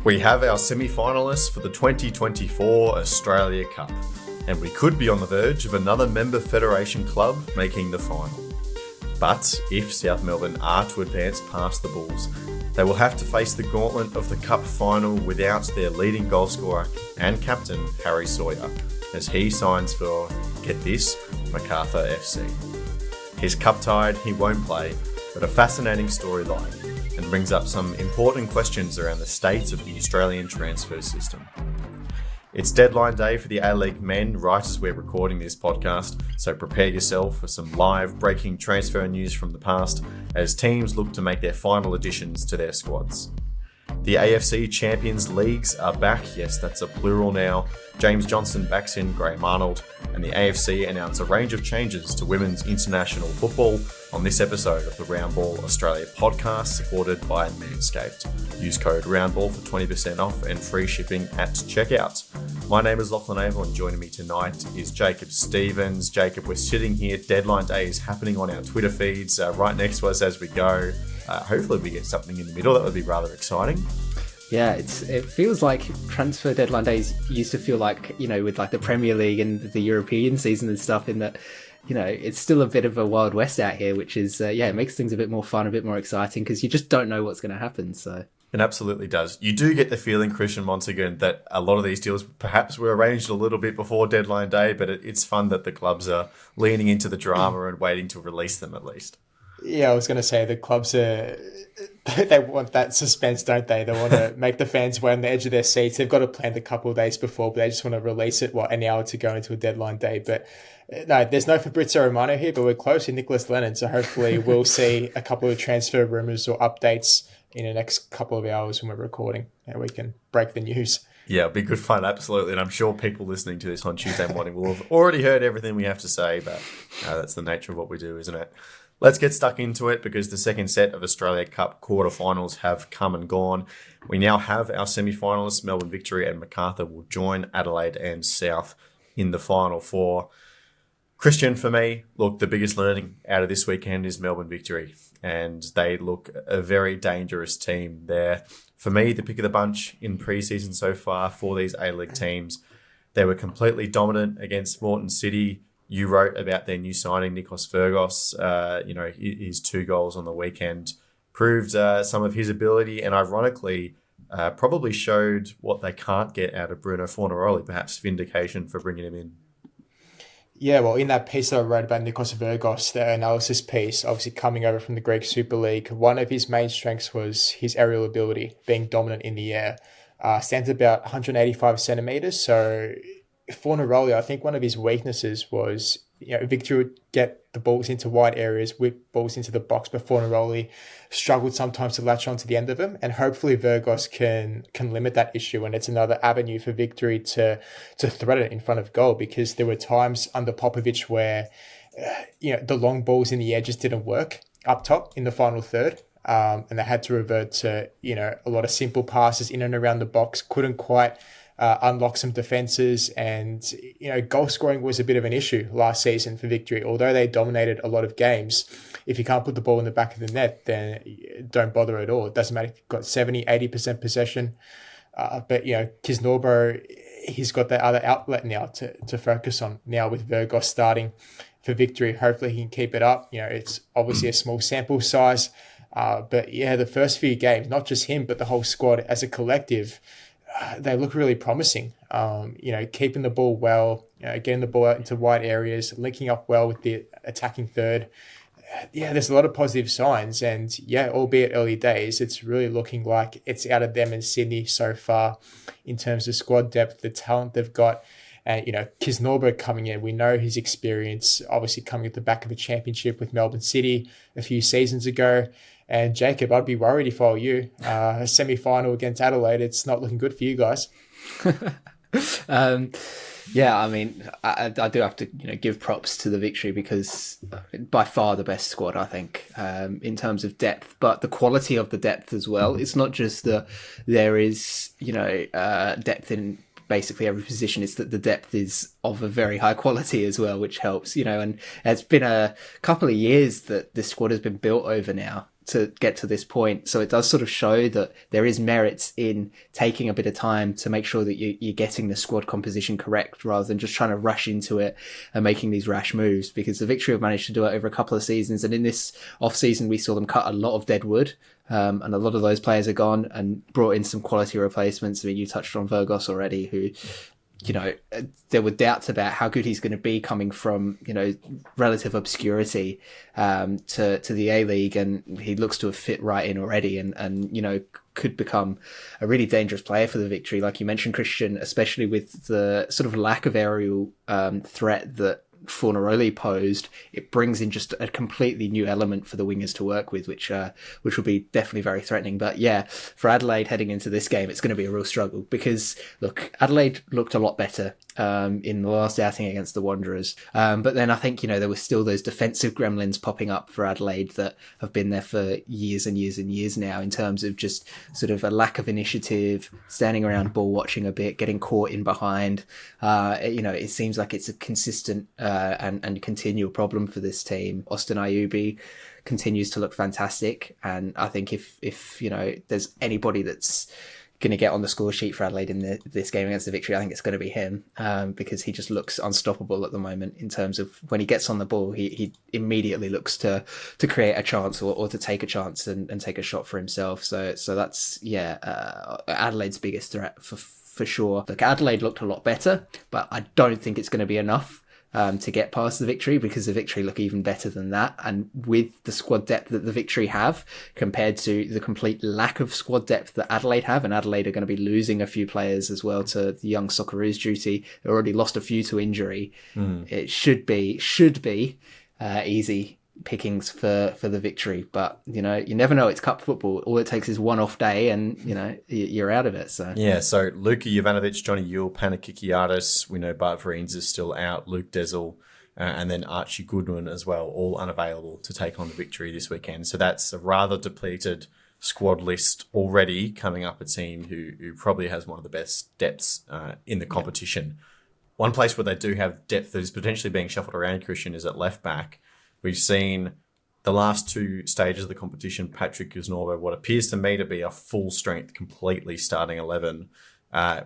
We have our semi-finalists for the 2024 Australia Cup, and we could be on the verge of another member federation club making the final. But if South Melbourne are to advance past the Bulls, they will have to face the gauntlet of the Cup final without their leading goalscorer and captain, Harry Sawyer, as he signs for, get this, Macarthur FC. He's cup-tied, he won't play, but a fascinating storyline, and brings up some important questions around the state of the Australian transfer system. It's deadline day for the A-League men right as we're recording this podcast, so prepare yourself for some live breaking transfer news from the past as teams look to make their final additions to their squads. The AFC Champions Leagues are back, yes, that's a plural now. James Johnson backs in Graham Arnold, and the AFC announce a range of changes to women's international football on this episode of the Roundball Australia podcast, supported by Manscaped. Use code ROUNDBALL for 20% off and free shipping at checkout. My name is Lachlan, Avil, and joining me tonight is Jacob Stevens. Jacob, we're sitting here, deadline day is happening on our Twitter feeds right next to us as we go. Hopefully we get something in the middle. That would be rather exciting. Yeah, it feels like transfer deadline days used to feel like, with like the Premier League and the European season and stuff, in that, it's still a bit of a Wild West out here, which is, it makes things a bit more fun, a bit more exciting, because you just don't know what's going to happen. So it absolutely does. You do get the feeling, Christian Montegan, that a lot of these deals perhaps were arranged a little bit before deadline day, but it's fun that the clubs are leaning into the drama and waiting to release them at least. Yeah, I was going to say the clubs they want that suspense, don't they? They want to make the fans wait on the edge of their seats. They've got to plan a couple of days before, but they just want to release it, an hour to go into a deadline day. But no, there's no Fabrizio Romano here, but we're close to Nicholas Lennon. So hopefully we'll see a couple of transfer rumours or updates in the next couple of hours when we're recording, and we can break the news. Yeah, it'll be good fun, absolutely. And I'm sure people listening to this on Tuesday morning will have already heard everything we have to say, but that's the nature of what we do, isn't it? Let's get stuck into it because the second set of Australia Cup quarterfinals have come and gone. We now have our semi-finalists. Melbourne Victory and Macarthur will join Adelaide and South in the final four. Christian, for me, look, the biggest learning out of this weekend is Melbourne Victory, and they look a very dangerous team. They're, for me, the pick of the bunch in pre-season so far for these A-League teams. They were completely dominant against Moreton City. You wrote about their new signing, Nikos Virgos. His 2 goals on the weekend proved some of his ability, and ironically, probably showed what they can't get out of Bruno Fornaroli, perhaps vindication for bringing him in. Yeah, well, in that piece that I wrote about Nikos Virgos, the analysis piece, obviously coming over from the Greek Super League, one of his main strengths was his aerial ability, being dominant in the air. Stands about 185 centimetres, so Fornaroli, I think one of his weaknesses was, Victory would get the balls into wide areas, whip balls into the box, but Fornaroli struggled sometimes to latch onto the end of them, and hopefully Virgos can limit that issue, and it's another avenue for Victory to thread it in front of goal, because there were times under Popovic where, the long balls in the air just didn't work up top in the final third. And they had to revert to, a lot of simple passes in and around the box, couldn't quite unlock some defences, and goal scoring was a bit of an issue last season for Victory. Although they dominated a lot of games, if you can't put the ball in the back of the net, then don't bother at all. It doesn't matter if you've got 70-80% possession, but Kisnorbo, he's got that other outlet now to focus on now with Virgos starting for Victory. Hopefully he can keep it up. It's obviously a small sample size, but the first few games, not just him but the whole squad as a collective, they look really promising. Keeping the ball well, getting the ball out into wide areas, linking up well with the attacking third. There's a lot of positive signs, and albeit early days, it's really looking like it's out of them in Sydney so far in terms of squad depth, the talent they've got. And, Kisnorbo coming in, we know his experience, obviously coming at the back of a championship with Melbourne City a few seasons ago. And Jacob, I'd be worried if I were you. A semi-final against Adelaide, it's not looking good for you guys. I do have to give props to the Victory, because by far the best squad, I think, in terms of depth, but the quality of the depth as well. It's not just that there is depth in basically every position, it's that the depth is of a very high quality as well, which helps, and it's been a couple of years that this squad has been built over now. to get to this point. So it does sort of show that there is merits in taking a bit of time to make sure that you're getting the squad composition correct rather than just trying to rush into it and making these rash moves, because the Victory have managed to do it over a couple of seasons. And in this off season, we saw them cut a lot of dead wood. And a lot of those players are gone and brought in some quality replacements. I mean, you touched on Virgos already, who, you know, there were doubts about how good he's going to be coming from, you know, relative obscurity to the A-League, and he looks to have fit right in already and you know, could become a really dangerous player for the Victory. Like you mentioned, Christian, especially with the sort of lack of aerial threat that Fornaroli posed, it brings in just a completely new element for the wingers to work with, which will be definitely very threatening. But yeah, for Adelaide heading into this game, it's going to be a real struggle, because look, Adelaide looked a lot better in the last outing against the Wanderers, but then I think, you know, there were still those defensive gremlins popping up for Adelaide that have been there for years and years and years now, in terms of just sort of a lack of initiative, standing around ball watching a bit, getting caught in behind. You know, it seems like it's a consistent and continual problem for this team. Austin Ayubi continues to look fantastic, and I think if you know, there's anybody that's going to get on the score sheet for Adelaide in this game against the Victory, I think it's going to be him, because he just looks unstoppable at the moment in terms of when he gets on the ball, he immediately looks to create a chance or to take a chance and take a shot for himself. So that's Adelaide's biggest threat for sure. Look, Adelaide looked a lot better, but I don't think it's going to be enough to get past the Victory, because the Victory look even better than that. And with the squad depth that the Victory have compared to the complete lack of squad depth that Adelaide have, and Adelaide are going to be losing a few players as well to the young Socceroos duty. They already lost a few to injury. It should be easy pickings for the Victory, but you know, you never know. It's cup football. All it takes is one off day and you know, you're out of it. So Luka Jovanovic, Johnny Yule, Panakikiadis, we know Bart Vreens is still out, Luke Dezel, and then Archie Goodwin as well, all unavailable to take on the Victory this weekend. So that's a rather depleted squad list already, coming up a team who probably has one of the best depths in the competition. One place where they do have depth that is potentially being shuffled around, Christian, is at left back. We've seen the last two stages of the competition, Patrick Guznorbo, what appears to me to be a full strength, completely starting 11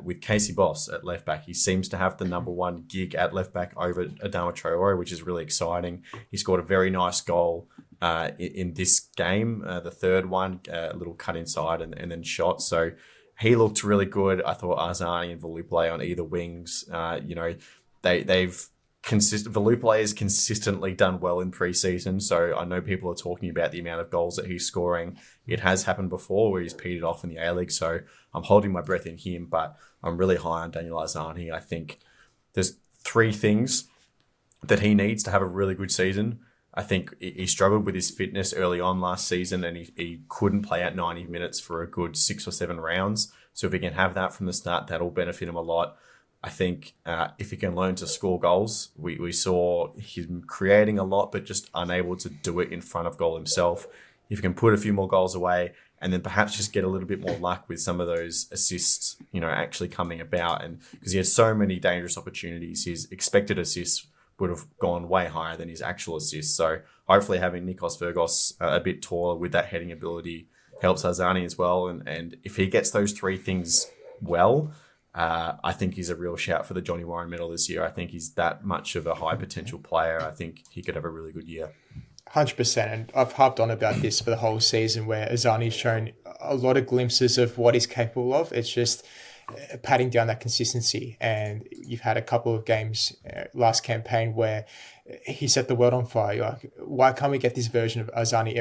with Casey Boss at left back. He seems to have the number one gig at left back over Adama Traore, which is really exciting. He scored a very nice goal in this game, the third one, a little cut inside and then shot. So he looked really good. I thought Arzani and Volupele on either wings, you know, they've Volupele has consistently done well in pre-season, so I know people are talking about the amount of goals that he's scoring. It has happened before where he's petered off in the A-League, so I'm holding my breath in him, but I'm really high on Daniel Arzani. I think there's three things that he needs to have a really good season. I think he struggled with his fitness early on last season, and he couldn't play out 90 minutes for a good 6 or 7 rounds. So if he can have that from the start, that'll benefit him a lot. I think if he can learn to score goals, we saw him creating a lot, but just unable to do it in front of goal himself. If he can put a few more goals away and then perhaps just get a little bit more luck with some of those assists, you know, actually coming about. And because he had so many dangerous opportunities, his expected assists would have gone way higher than his actual assists. So hopefully having Nikos Virgos a bit taller with that heading ability helps Arzani as well. And if he gets those three things well, I think he's a real shout for the Johnny Warren medal this year. I think he's that much of a high potential player. I think he could have a really good year. 100%. And I've harped on about this for the whole season, where Arzani's shown a lot of glimpses of what he's capable of. It's just patting down that consistency. And you've had a couple of games last campaign where he set the world on fire. You're like, why can't we get this version of Arzani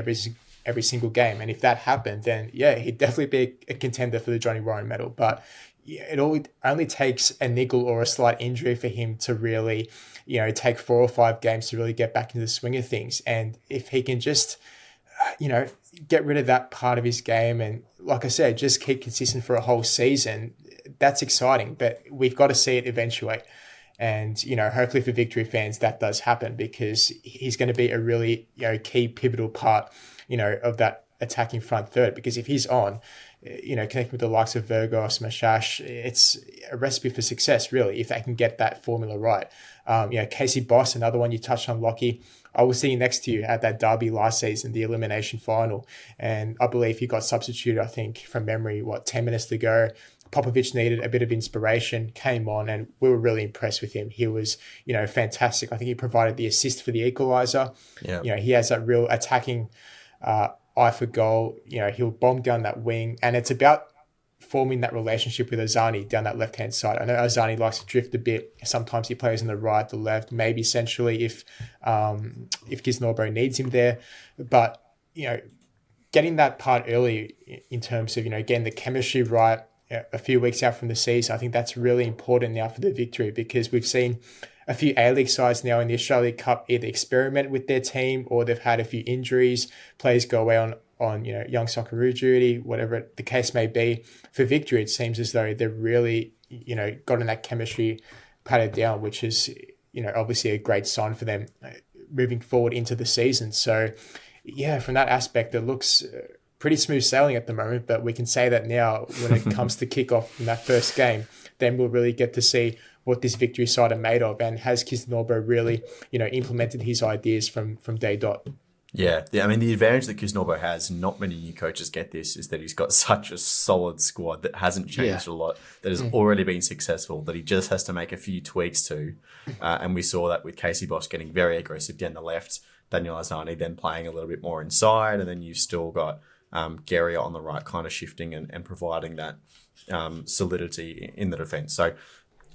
every single game? And if that happened, then yeah, he'd definitely be a contender for the Johnny Warren medal. But it only takes a niggle or a slight injury for him to really, you know, take 4 or 5 games to really get back into the swing of things. And if he can just, you know, get rid of that part of his game and, like I said, just keep consistent for a whole season, that's exciting. But we've got to see it eventuate. And, you know, hopefully for Victory fans, that does happen, because he's going to be a really, you know, key pivotal part, you know, of that attacking front third. Because if he's on, you know, connecting with the likes of Virgos, Mashash, it's a recipe for success, really, if they can get that formula right. You know, Casey Boss, another one you touched on, Lockie. I was sitting next to you at that derby last season, the elimination final, and I believe he got substituted, I think, from memory, 10 minutes to go. Popovic needed a bit of inspiration, came on, and we were really impressed with him. He was, fantastic. I think he provided the assist for the equaliser. Yeah. He has that real attacking eye for goal. He'll bomb down that wing, and it's about forming that relationship with Azani down that left-hand side. I know Azani likes to drift a bit. Sometimes he plays on the right, the left, maybe centrally if Kisnorbo needs him there. But, getting that part early in terms of, getting the chemistry right, a few weeks out from the season, I think that's really important now for the victory, because we've seen a few A-League sides now in the Australia Cup either experiment with their team or they've had a few injuries. Players go away on young Socceroo duty, whatever the case may be. For victory, it seems as though they've really, gotten that chemistry patted down, which is, obviously a great sign for them moving forward into the season. So, yeah, from that aspect, it looks pretty smooth sailing at the moment, but we can say that now when it comes to kickoff in that first game, then we'll really get to see what this victory side are made of, and has Kisnorbo really, implemented his ideas from day dot. Yeah. I mean, the advantage that Kisnorbo has, not many new coaches get this, is that he's got such a solid squad that hasn't changed a lot, that has already been successful, that he just has to make a few tweaks to. And we saw that with Casey Boss getting very aggressive down the left, Daniel Azani then playing a little bit more inside, and then you've still got Gary on the right kind of shifting and providing that solidity in the defence. So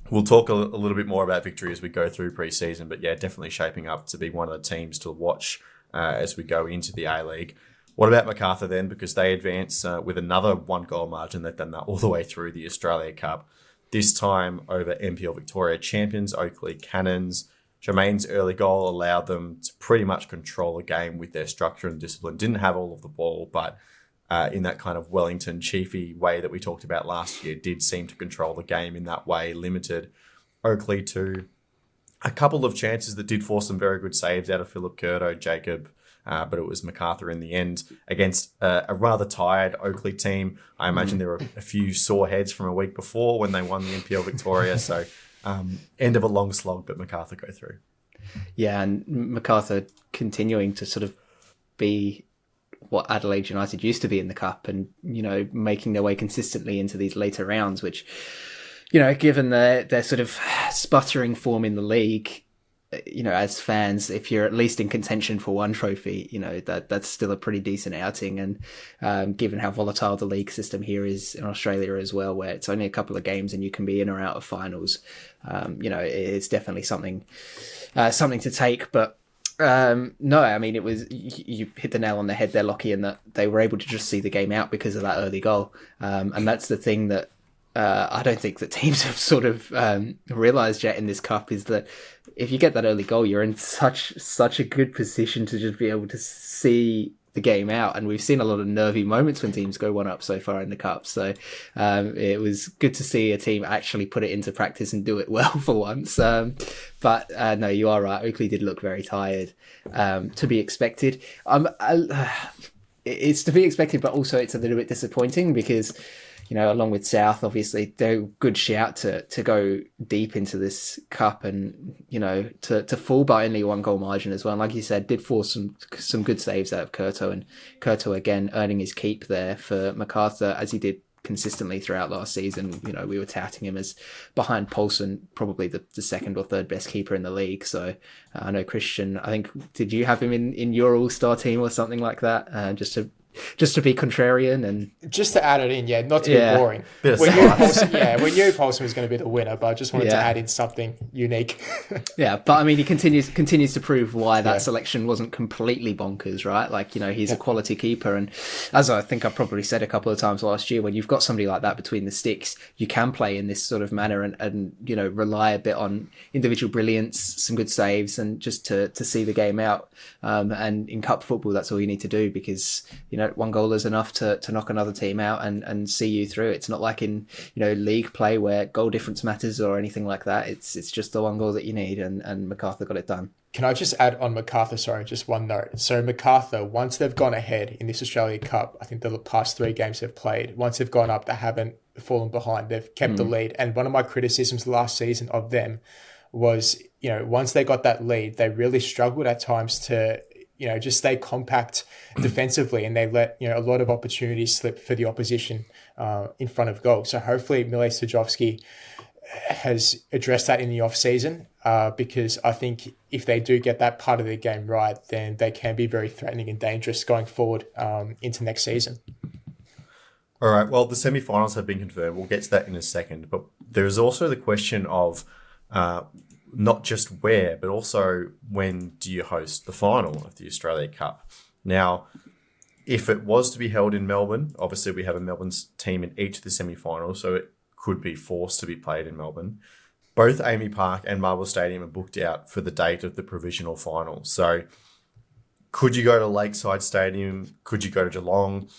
we'll talk a little bit more about victory as we go through pre-season, but yeah, definitely shaping up to be one of the teams to watch as we go into the A-League. What about Macarthur then? Because they advance with another 1-goal margin. They've done that all the way through the Australia Cup. This time over NPL Victoria champions, Oakley Cannons. Jermaine's early goal allowed them to pretty much control the game with their structure and discipline. Didn't have all of the ball, but in that kind of Wellington Chiefy way that we talked about last year, did seem to control the game in that way, limited Oakley to a couple of chances that did force some very good saves out of Philip Curto, Jacob, but it was Macarthur in the end against a rather tired Oakley team. I imagine there were a few sore heads from a week before when they won the NPL Victoria, so end of a long slog, but Macarthur go through. Yeah, and Macarthur continuing to sort of be what Adelaide United used to be in the Cup, and, making their way consistently into these later rounds, which, given their sort of sputtering form in the league, as fans, if you're at least in contention for one trophy, that's still a pretty decent outing. And given how volatile the league system here is in Australia as well, where it's only a couple of games and you can be in or out of finals, it's definitely something to take. But no, I mean, it was, you hit the nail on the head there, Lockie, in that they were able to just see the game out because of that early goal. And that's the thing that I don't think that teams have sort of realised yet in this cup, is that if you get that early goal, you're in such a good position to just be able to see the game out. And we've seen a lot of nervy moments when teams go one up so far in the cup. So it was good to see a team actually put it into practice and do it well for once. But no, you are right. Oakley did look very tired, to be expected. It's to be expected, but also it's a little bit disappointing because, along with South, obviously, they're a good shout to go deep into this cup and, to fall by only 1-goal margin as well. And like you said, did force some good saves out of Curto, and Curto, again, earning his keep there for Macarthur, as he did consistently throughout last season. We were touting him as behind Paulson, probably the second or third best keeper in the league. So I know Christian, I think, did you have him in your all-star team or something like that? Just to be contrarian and just to add it in, not to be boring. We knew Paulson was going to be the winner, but I just wanted to add in something unique. Yeah, but I mean, he continues to prove why that selection wasn't completely bonkers, right? Like, he's a quality keeper, and as I think I probably said a couple of times last year, when you've got somebody like that between the sticks, you can play in this sort of manner and rely a bit on individual brilliance, some good saves, and just to see the game out. And in cup football, that's all you need to do, because 1 goal is enough to knock another team out and see you through. It's not like in league play where goal difference matters or anything like that. It's just the 1 goal that you need, and Macarthur got it done. Can I just add on Macarthur, sorry, just one note. So Macarthur, once they've gone ahead in this Australia Cup, I think the past 3 games they've played, once they've gone up, they haven't fallen behind. They've kept the lead. And one of my criticisms last season of them was, once they got that lead, they really struggled at times to, just stay compact defensively, and they let, a lot of opportunities slip for the opposition in front of goal. So hopefully Mile Stojovski has addressed that in the off-season, because I think if they do get that part of the game right, then they can be very threatening and dangerous going forward into next season. All right, well, the semi-finals have been confirmed. We'll get to that in a second. But there's also the question of not just where, but also when do you host the final of the Australia Cup? Now, if it was to be held in Melbourne, obviously we have a Melbourne team in each of the semi-finals, so it could be forced to be played in Melbourne. Both Amy Park and Marvel Stadium are booked out for the date of the provisional final. So could you go to Lakeside Stadium? Could you go to Geelong?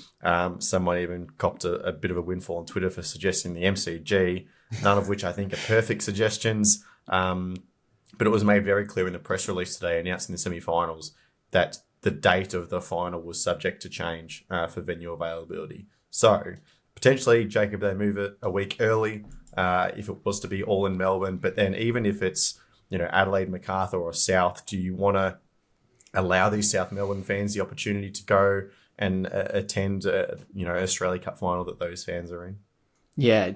Someone even copped a bit of a windfall on Twitter for suggesting the MCG, none of which I think are perfect suggestions. But it was made very clear in the press release today announcing the semi-finals that the date of the final was subject to change for venue availability. So potentially, Jacob, they move it a week early if it was to be all in Melbourne. But then even if it's, Adelaide, Macarthur or South, do you want to allow these South Melbourne fans the opportunity to go and attend, Australia Cup final that those fans are in? Yeah,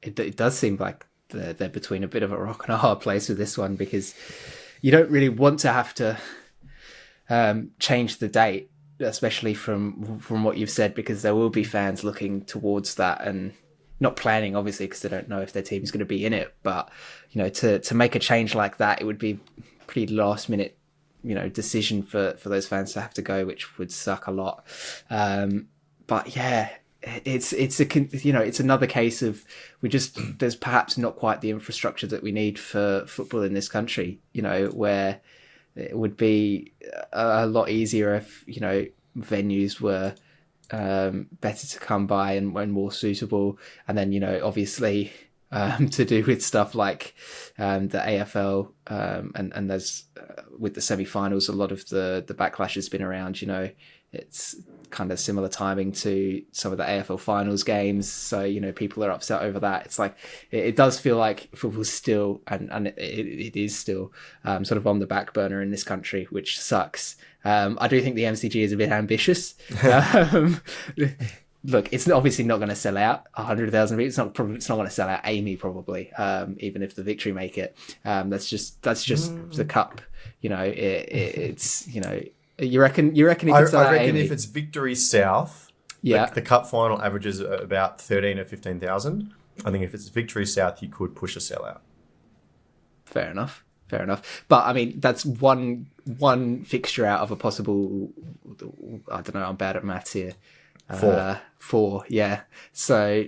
it does seem like they're between a bit of a rock and a hard place with this one, because you don't really want to have to change the date, especially from what you've said, because there will be fans looking towards that and not planning, obviously, because they don't know if their team's going to be in it. But, to make a change like that, it would be pretty last minute, decision for those fans to have to go, which would suck a lot. But yeah, it's another case of there's perhaps not quite the infrastructure that we need for football in this country, where it would be a lot easier if, venues were better to come by and when more suitable. And then, obviously, to do with stuff like the AFL and there's with the semi-finals, a lot of the backlash has been around, it's kind of similar timing to some of the AFL finals games. So, people are upset over that. It's like, it does feel like football's still, and it is still sort of on the back burner in this country, which sucks. I do think the MCG is a bit ambitious. Look, it's obviously not going to sell out 100,000 people. It's not going to sell out Amy probably, even if the Victory make it. That's just the cup. It's You reckon it could sell out? I reckon if it's Victory South, the cup final averages about 13 or 15,000. I think if it's Victory South, you could push a sellout. Fair enough. But I mean, that's one fixture out of a possible. I don't know. I'm bad at maths here. 4, yeah. So,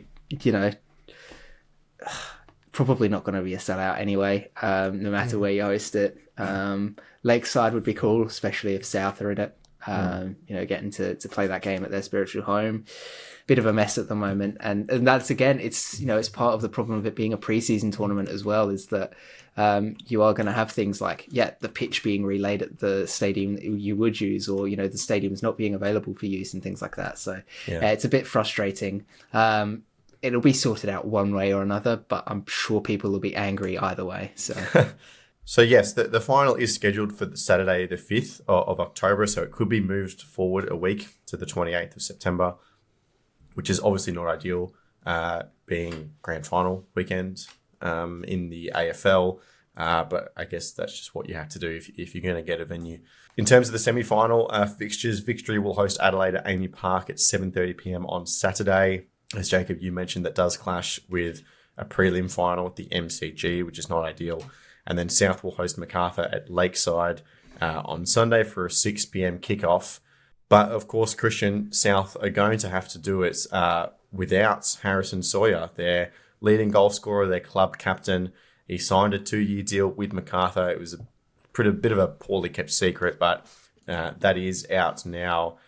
probably not going to be a sellout anyway, no matter where you host it. Lakeside would be cool, especially if South are in it. Getting to play that game at their spiritual home. Bit of a mess at the moment. And that's, again, it's part of the problem of it being a preseason tournament as well, is that you are going to have things like, the pitch being relayed at the stadium that you would use, or, the stadium's not being available for use and things like that. So it's a bit frustrating. It'll be sorted out one way or another, but I'm sure people will be angry either way. So, so yes, the final is scheduled for Saturday, the 5th of October. So it could be moved forward a week to the 28th of September, which is obviously not ideal, being grand final weekend in the AFL. But I guess that's just what you have to do if you're going to get a venue. In terms of the semi-final fixtures, Victory will host Adelaide at Amy Park at 7:30 p.m. on Saturday. As Jacob, you mentioned, that does clash with a prelim final at the MCG, which is not ideal. And then South will host Macarthur at Lakeside on Sunday for a 6 p.m. kickoff. But of course, Christian, South are going to have to do it without Harrison Sawyer, their leading goal scorer, their club captain. He signed a 2-year deal with Macarthur. It was a bit of a poorly kept secret, but that is out now.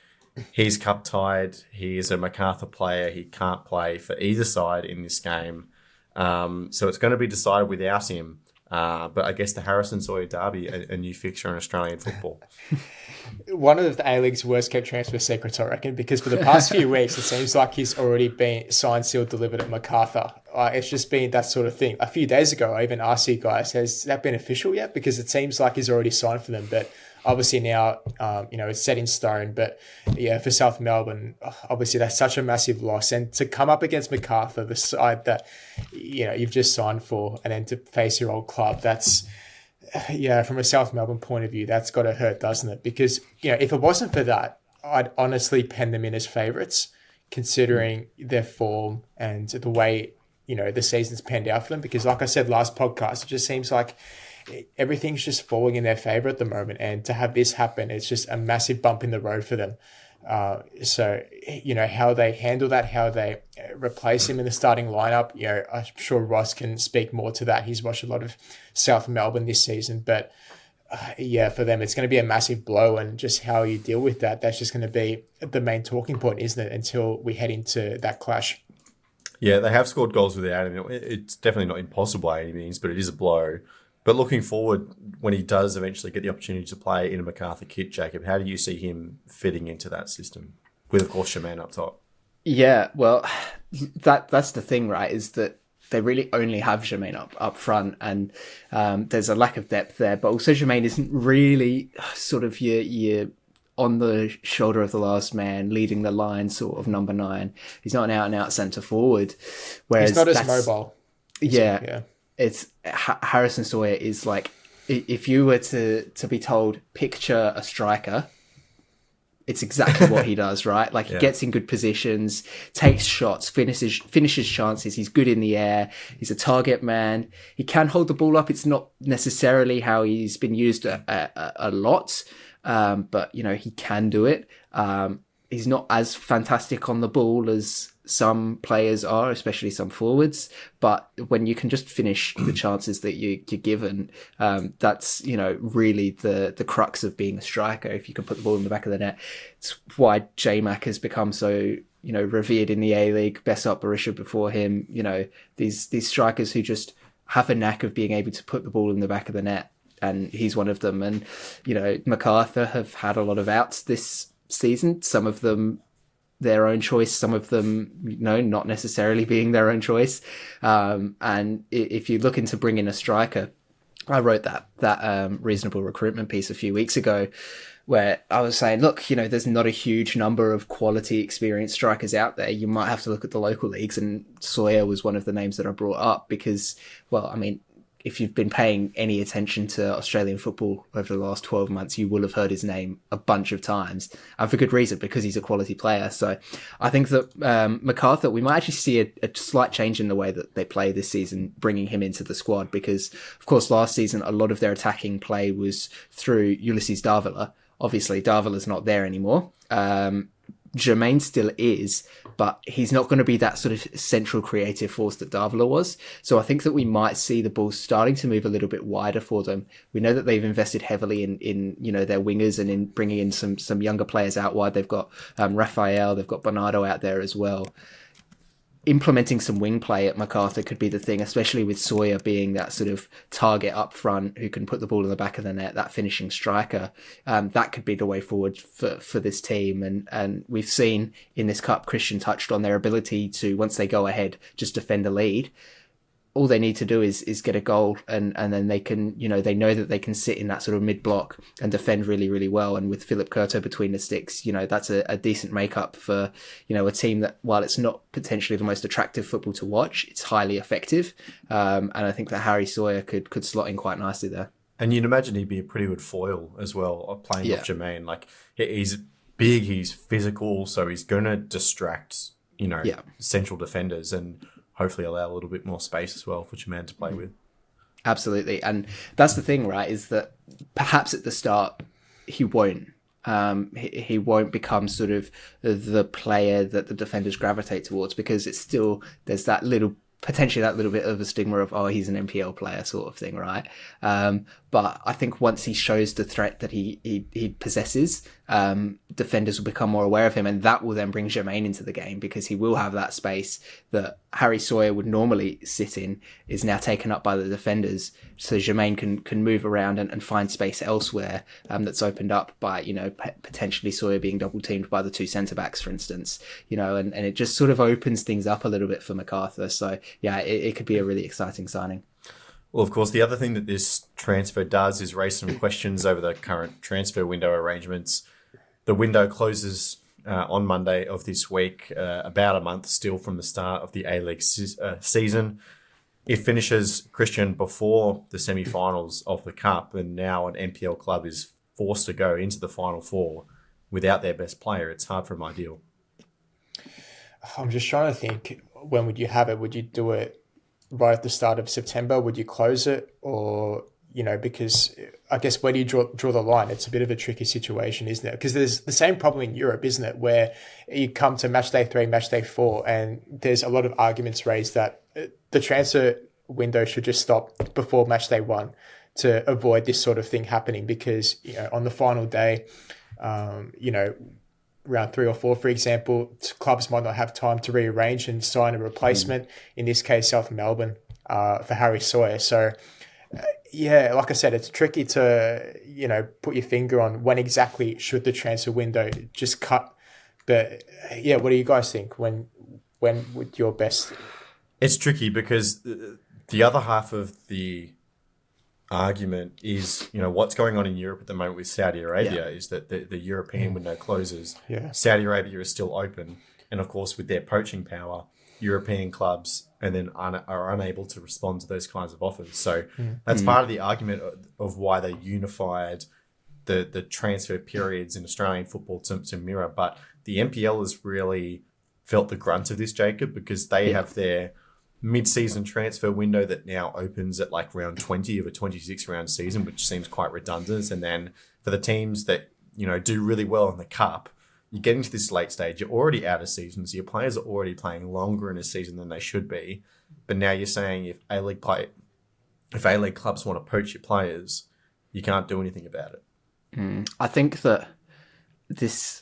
He's cup tied. He is a Macarthur player. He can't play for either side in this game. So it's going to be decided without him. But I guess the Harrison Sawyer-derby, a new fixture in Australian football. One of the A-League's worst kept transfer secrets, I reckon, because for the past few weeks, it seems like he's already been signed, sealed, delivered at Macarthur. It's just been that sort of thing. A few days ago, I even asked you guys, has that been official yet? Because it seems like he's already signed for them, but obviously now, it's set in stone. But yeah, for South Melbourne, obviously that's such a massive loss. And to come up against Macarthur, the side that, you've just signed for, and then to face your old club, that's... Yeah, from a South Melbourne point of view, that's got to hurt, doesn't it? Because, if it wasn't for that, I'd honestly pen them in as favourites, considering their form and the way, the season's panned out for them. Because like I said last podcast, it just seems like everything's just falling in their favour at the moment. And to have this happen, it's just a massive bump in the road for them. So, how they handle that, how they replace him in the starting lineup, I'm sure Ross can speak more to that. He's watched a lot of South Melbourne this season, but for them, it's going to be a massive blow, and just how you deal with that, that's just going to be the main talking point, isn't it, until we head into that clash. Yeah, they have scored goals without him. It's definitely not impossible by any means, but it is a blow. But looking forward, when he does eventually get the opportunity to play in a Macarthur kit, Jacob, how do you see him fitting into that system? With, of course, Shaman up top. Yeah, well, that's the thing, right, is that they really only have Jermaine up front, and there's a lack of depth there. But also Jermaine isn't really sort of your on the shoulder of the last man, leading the line sort of number 9. He's not an out-and-out centre forward. Whereas he's not as mobile. Yeah. It's Harrison Sawyer is like, if you were to be told, picture a striker, it's exactly what he does, right? Like, he gets in good positions, takes shots, finishes chances. He's good in the air. He's a target man. He can hold the ball up. It's not necessarily how he's been used a lot, but, he can do it. He's not as fantastic on the ball as some players are, especially some forwards, but when you can just finish the chances that you're given, that's really the crux of being a striker. If you can put the ball in the back of the net, it's why J-Mac has become so revered in the A-League. Besop, Barisha before him, these strikers who just have a knack of being able to put the ball in the back of the net, and he's one of them. And Macarthur have had a lot of outs this season, some of them their own choice, some of them, not necessarily being their own choice. And if you look into bringing a striker, I wrote that reasonable recruitment piece a few weeks ago where I was saying, look, there's not a huge number of quality experienced strikers out there. You might have to look at the local leagues, and Sawyer was one of the names that I brought up because, if you've been paying any attention to Australian football over the last 12 months, you will have heard his name a bunch of times, and for good reason, because he's a quality player. So I think that Macarthur, we might actually see a slight change in the way that they play this season, bringing him into the squad, because, of course, last season, a lot of their attacking play was through Ulysses Davila. Obviously, Davila's not there anymore. Jermaine still is, but he's not going to be that sort of central creative force that Davila was. So I think that we might see the ball starting to move a little bit wider for them. We know that they've invested heavily in their wingers and in bringing in some younger players out wide. They've got Raphael, they've got Bernardo out there as well. Implementing some wing play at Macarthur could be the thing, especially with Sawyer being that sort of target up front who can put the ball in the back of the net, that finishing striker. That could be the way forward for this team. And we've seen in this cup, Christian touched on their ability to, once they go ahead, just defend a lead. All they need to do is get a goal, and then they can, they know that they can sit in that sort of mid block and defend really, really well. And with Philip Curto between the sticks, that's a decent makeup for, a team that, while it's not potentially the most attractive football to watch, it's highly effective. And I think that Harry Sawyer could slot in quite nicely there. And you'd imagine he'd be a pretty good foil as well, playing off Jermaine. Like, he's big, he's physical, so he's going to distract, central defenders and hopefully allow a little bit more space as well for Jermaine to play with. Absolutely. And that's the thing, right, is that perhaps at the start he won't. He won't become sort of the player that the defenders gravitate towards, because it's still, there's potentially that little bit of a stigma of, he's an NPL player sort of thing, right? But I think once he shows the threat that he possesses, defenders will become more aware of him, and that will then bring Jermaine into the game, because he will have that space that Harry Sawyer would normally sit in is now taken up by the defenders. So Jermaine can move around and find space elsewhere, that's opened up by, potentially Sawyer being double teamed by the two centre backs, for instance, and it just sort of opens things up a little bit for Macarthur. So yeah, it could be a really exciting signing. Well, of course, the other thing that this transfer does is raise some questions over the current transfer window arrangements. The window closes on Monday of this week, about a month still from the start of the A-League season. It finishes, Christian, before the semi-finals of the Cup, and now an NPL club is forced to go into the Final Four without their best player. It's hard for them ideal. I'm just trying to think, when would you have it? Would you do it right at the start of September? Would you close it? Or, because I guess where do you draw the line? It's a bit of a tricky situation, isn't it? Because there's the same problem in Europe, isn't it? Where you come to match day 3, match day 4, and there's a lot of arguments raised that the transfer window should just stop before match day 1 to avoid this sort of thing happening. Because, on the final day, round 3 or 4, for example, clubs might not have time to rearrange and sign a replacement. In this case, South Melbourne, for Harry Sawyer. So, like I said, it's tricky to, put your finger on when exactly should the transfer window just cut. But yeah, what do you guys think? When would your best? It's tricky because the other half of the argument is, what's going on in Europe at the moment with Saudi Arabia is that the European window closes. Yeah. Saudi Arabia is still open. And of course, with their poaching power, European clubs and then are unable to respond to those kinds of offers. So that's part of the argument of why they unified the transfer periods in Australian football to mirror. But the NPL has really felt the grunt of this, Jacob, because they have their mid-season transfer window that now opens at like round 20 of a 26-round season, which seems quite redundant. And then for the teams that, do really well in the Cup, you get into this late stage, you're already out of season, so your players are already playing longer in a season than they should be. But now you're saying if A-League clubs want to poach your players, you can't do anything about it. I think that this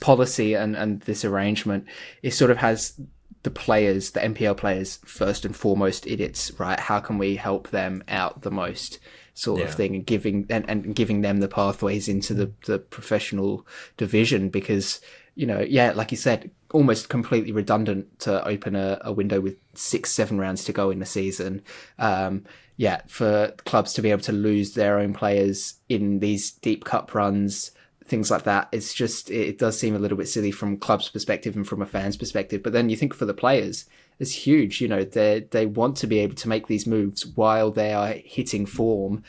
policy and this arrangement, it sort of has the players, the NPL players, first and foremost in its right. How can we help them out the most, sort of thing, and giving them the pathways into the professional division? Because like you said, almost completely redundant to open a window with 6-7 rounds to go in the season. For clubs to be able to lose their own players in these deep cup runs, things like that, it does seem a little bit silly from club's perspective and from a fan's perspective. But then you think for the players, it's huge. They want to be able to make these moves while they are hitting form.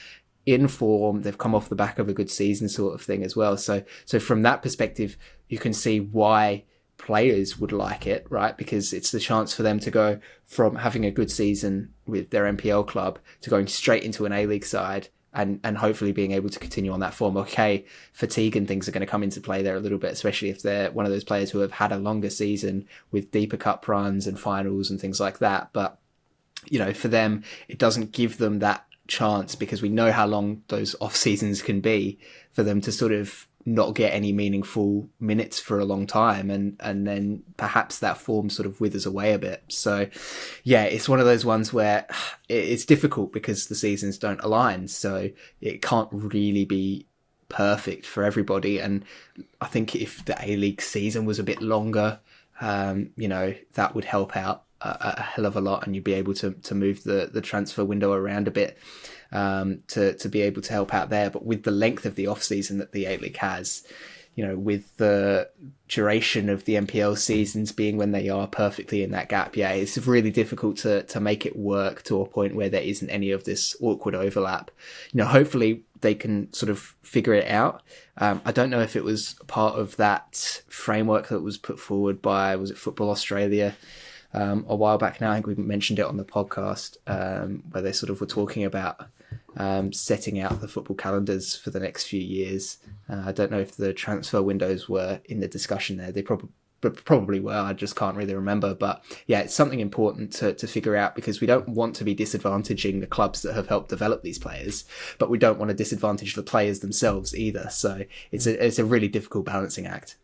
In form, they've come off the back of a good season, sort of thing as well. So from that perspective, you can see why players would like it, right? Because it's the chance for them to go from having a good season with their NPL club to going straight into an A-League side. And hopefully being able to continue on that form. Okay, fatigue and things are going to come into play there a little bit, especially if they're one of those players who have had a longer season with deeper cup runs and finals and things like that. But, for them, it doesn't give them that chance, because we know how long those off seasons can be, for them to sort of not get any meaningful minutes for a long time, and then perhaps that form sort of withers away a bit. So it's one of those ones where it's difficult because the seasons don't align, so it can't really be perfect for everybody. And I think if the A-League season was a bit longer, that would help out a hell of a lot, and you'd be able to move the transfer window around a bit, to be able to help out there. But with the length of the off season that the A-League has, with the duration of the NPL seasons being when they are perfectly in that gap, it's really difficult to make it work to a point where there isn't any of this awkward overlap. Hopefully they can sort of figure it out. I don't know if it was part of that framework that was put forward by, was it Football Australia, a while back now. I think we mentioned it on the podcast, where they sort of were talking about setting out the football calendars for the next few years. I don't know if the transfer windows were in the discussion there. They probably were. I just can't really remember. But yeah, it's something important to figure out, because we don't want to be disadvantaging the clubs that have helped develop these players, but we don't want to disadvantage the players themselves either. So it's a really difficult balancing act.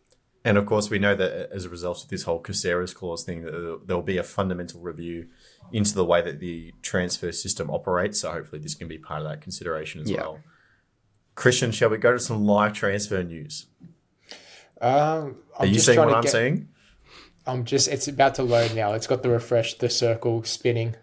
And of course, we know that as a result of this whole Caceres clause thing, that there'll be a fundamental review into the way that the transfer system operates. So hopefully this can be part of that consideration as well. Christian, shall we go to some live transfer news? Are you seeing what I'm seeing? It's about to load now. It's got the circle spinning.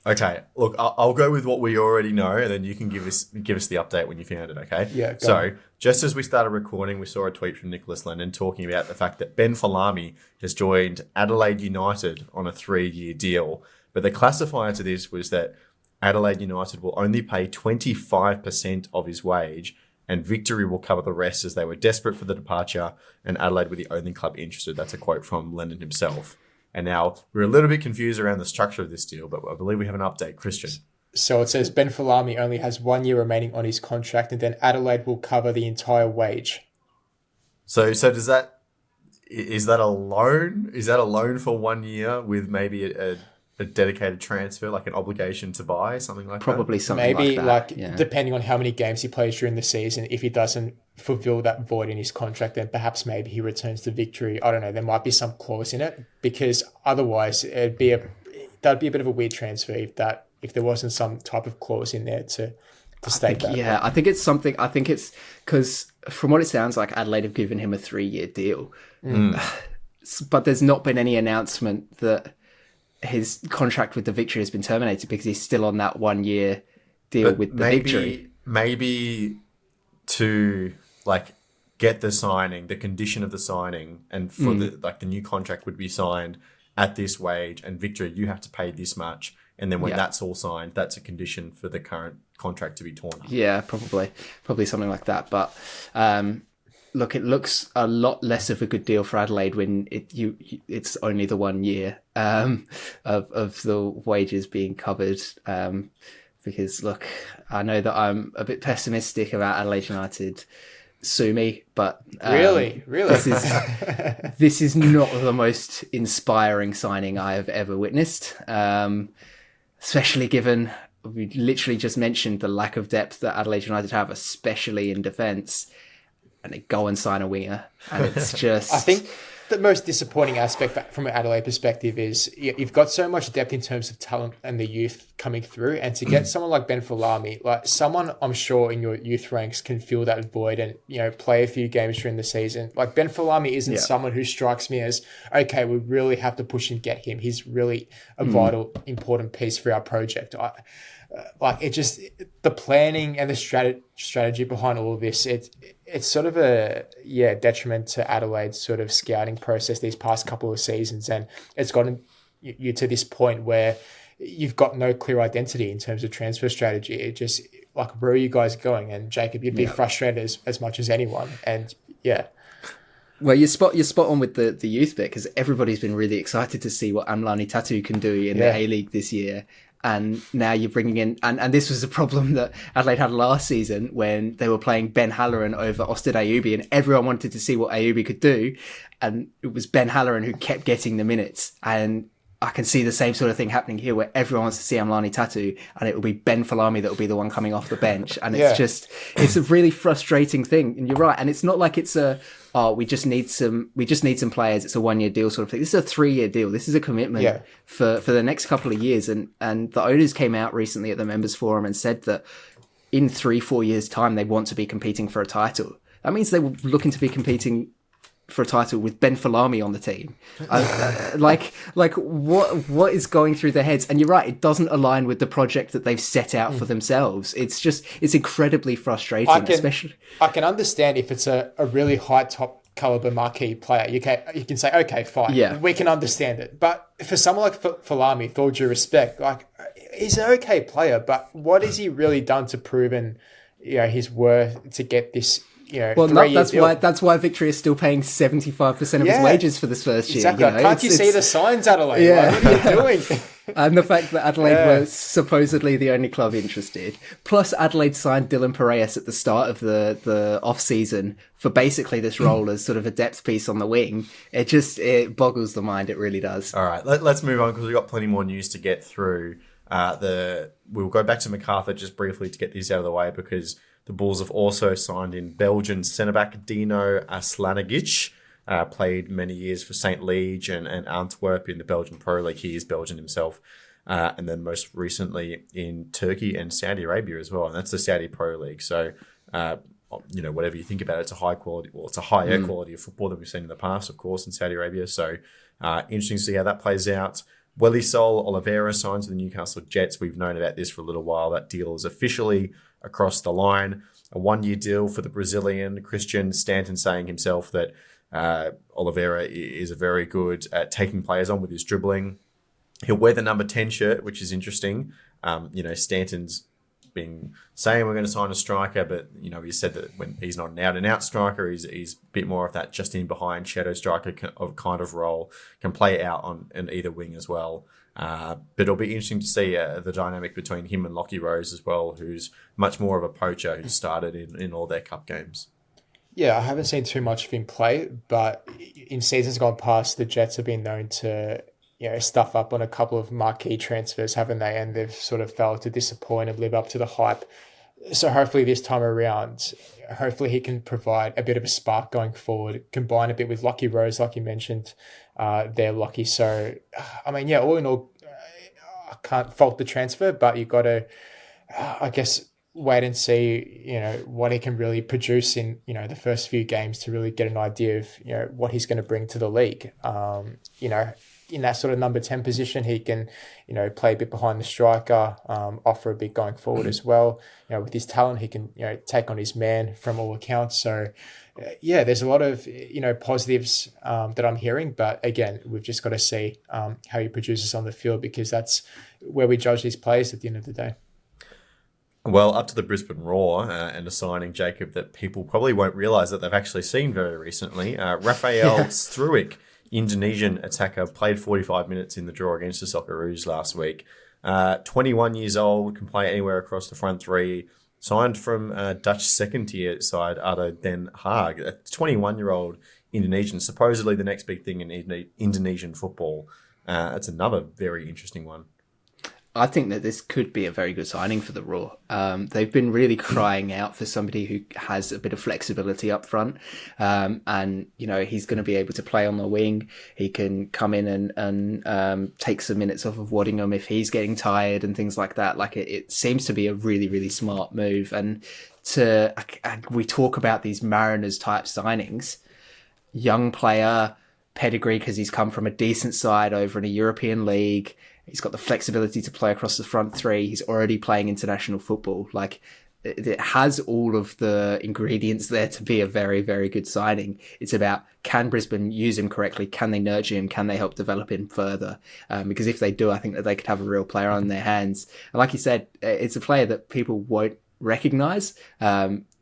Okay, look, I'll go with what we already know, and then you can give us the update when you found it, okay? Yeah, So, just as we started recording, we saw a tweet from Nicholas Lennon talking about the fact that Ben Falami has joined Adelaide United on a 3-year deal. But the classifier to this was that Adelaide United will only pay 25% of his wage, and Victory will cover the rest, as they were desperate for the departure, and Adelaide were the only club interested. That's a quote from Lennon himself. And now we're a little bit confused around the structure of this deal, but I believe we have an update. Christian. So it says Ben Falami only has 1 year remaining on his contract, and then Adelaide will cover the entire wage. So is that a loan? Is that a loan for 1 year with maybe a dedicated transfer, like an obligation to buy, something like Probably that? something maybe like that. Depending on how many games he plays during the season, if he doesn't fulfill that void in his contract, then perhaps maybe he returns to Victory. I don't know. There might be some clause in it, because otherwise that'd be a bit of a weird transfer if there wasn't some type of clause in there to state that. Yeah, I think it's because from what it sounds like, Adelaide have given him a 3-year deal, but there's not been any announcement that his contract with the Victory has been terminated, because he's still on that 1 year deal with the Victory. Maybe to get the signing, the condition of the signing, and for the new contract would be signed at this wage, and Victory, you have to pay this much, and then when that's all signed, that's a condition for the current contract to be torn up. Yeah, probably something like that. But look, it looks a lot less of a good deal for Adelaide when it's only the 1 year of the wages being covered. Because look, I know that I'm a bit pessimistic about Adelaide United. Sue me, but really, this is not the most inspiring signing I have ever witnessed. Especially given we literally just mentioned the lack of depth that Adelaide United have, especially in defence, and they go and sign a winger, and it's just. I think the most disappointing aspect from an Adelaide perspective is you've got so much depth in terms of talent and the youth coming through, and to get someone like Ben Falami, like someone I'm sure in your youth ranks can fill that void and play a few games during the season. Like Ben Falami isn't someone who strikes me as, okay, we really have to push and get him. He's really a vital, important piece for our project. The planning and the strategy behind all of this, it's sort of a detriment to Adelaide's sort of scouting process these past couple of seasons, and it's gotten you to this point where you've got no clear identity in terms of transfer strategy. It just where are you guys going? And Jacob, you'd be frustrated as much as anyone, and Well, you're spot on with the youth bit, because everybody's been really excited to see what Amlani Tatu can do in the A-League this year. And now you're bringing in, and this was a problem that Adelaide had last season when they were playing Ben Halloran over Austin Ayubi, and everyone wanted to see what Ayubi could do. And it was Ben Halloran who kept getting the minutes. And I can see the same sort of thing happening here, where everyone wants to see Amlani Tatu, and it will be Ben Falami that will be the one coming off the bench. And it's a really frustrating thing. And you're right. And it's not like it's we just need some players. It's a 1 year deal sort of thing. This is a 3-year deal. This is a commitment for the next couple of years. And the owners came out recently at the members forum and said that in 3-4 years time, they want to be competing for a title. That means they were looking to be competing for a title with Ben Falami on the team. What is going through their heads? And you're right, it doesn't align with the project that they've set out for themselves. It's incredibly frustrating, especially. I can understand if it's a really high top caliber marquee player. You can say, okay, fine, we can understand it. But for someone like Falami, with all due respect, he's an okay player, but what has he really done to prove his worth to get this Well, 3 years. That's why Victory is still paying 75% of his wages for this first year. Exactly. Can't you see the signs, Adelaide? Yeah. Like, what are you doing? And the fact that Adelaide were supposedly the only club interested. Plus, Adelaide signed Dylan Piraeus at the start of the off-season for basically this role as sort of a depth piece on the wing. It boggles the mind. It really does. All right, let's move on because we've got plenty more news to get through. We'll go back to Macarthur just briefly to get this out of the way because the Bulls have also signed in Belgian centre-back Dino Aslanagic. Played many years for St. Lige and Antwerp in the Belgian Pro League. He is Belgian himself. And then most recently in Turkey and Saudi Arabia as well. And that's the Saudi Pro League. So, whatever you think about it, it's a high quality, it's a higher quality of football than we've seen in the past, of course, in Saudi Arabia. So, interesting to see how that plays out. Welisol Oliveira signs with the Newcastle Jets. We've known about this for a little while. That deal is officially across the line. A 1-year deal for the Brazilian. Christian Stanton saying himself that Oliveira is very good at taking players on with his dribbling. He'll wear the number 10 shirt, which is interesting. Stanton's been saying we're going to sign a striker, but he said that when he's not an out-and-out striker, he's a bit more of that just in behind shadow striker kind of role. Can play out on either wing as well. But it'll be interesting to see the dynamic between him and Lockie Rose as well, who's much more of a poacher who started in all their cup games. Yeah, I haven't seen too much of him play, but in seasons gone past, the Jets have been known to stuff up on a couple of marquee transfers, haven't they? And they've sort of failed to disappoint and live up to the hype. So hopefully this time around, he can provide a bit of a spark going forward, combine a bit with Lockie Rose, like you mentioned there, Lockie. So, all in all, I can't fault the transfer, but you've got to, wait and see, what he can really produce in, the first few games to really get an idea of, what he's going to bring to the league. In that sort of number 10 position, he can, play a bit behind the striker, offer a bit going forward as well. With his talent, he can, take on his man from all accounts. So, there's a lot of, positives that I'm hearing. But again, we've just got to see how he produces on the field because that's where we judge these players at the end of the day. Well, up to the Brisbane Roar and a signing, Jacob, that people probably won't realise that they've actually seen very recently. Rafael Struik, Indonesian attacker, played 45 minutes in the draw against the Socceroos last week. 21 years old, can play anywhere across the front three. Signed from Dutch second-tier side ADO Den Haag. A 21-year-old Indonesian, supposedly the next big thing in Indonesian football. That's another very interesting one. I think that this could be a very good signing for the Raw. They've been really crying out for somebody who has a bit of flexibility up front. And he's going to be able to play on the wing. He can come in and take some minutes off of Waddingham if he's getting tired and things like that. Like it seems to be a really, really smart move. And we talk about these Mariners type signings, young player, pedigree because he's come from a decent side over in a European league. He's got the flexibility to play across the front three. He's already playing international football. Like, it has all of the ingredients there to be a very, very good signing. It's about, can Brisbane use him correctly? Can they nurture him? Can they help develop him further? Because if they do, I think that they could have a real player on their hands. And like you said, it's a player that people won't recognise.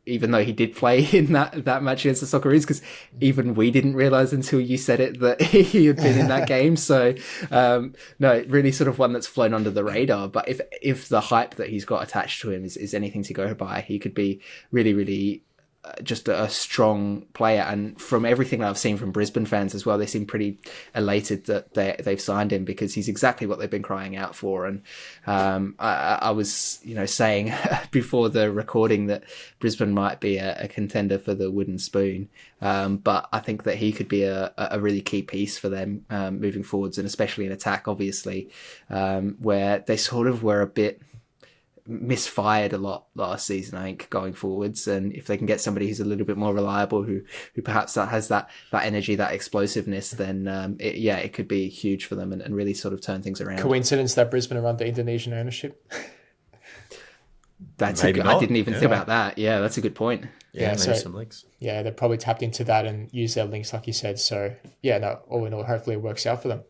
Even though he did play in that match against the Socceroos, because even we didn't realise until you said it that he had been in that game. So, no, really sort of one that's flown under the radar. But if the hype that he's got attached to him is anything to go by, he could be really, really just a strong player. And from everything that I've seen from Brisbane fans as well, they seem pretty elated that they've signed him because he's exactly what they've been crying out for. And I was, saying before the recording that Brisbane might be a contender for the wooden spoon. But I think that he could be a really key piece for them moving forwards, and especially in attack, obviously, where they sort of were a bit misfired a lot last season, I think, going forwards. And if they can get somebody who's a little bit more reliable, who perhaps that has that energy, that explosiveness, then it could be huge for them and really sort of turn things around. Coincidence that Brisbane are under Indonesian ownership? I didn't even think about that. Yeah, that's a good point. Yeah, maybe some links. Yeah, they probably tapped into that and used their links, like you said. So, all in all, hopefully it works out for them.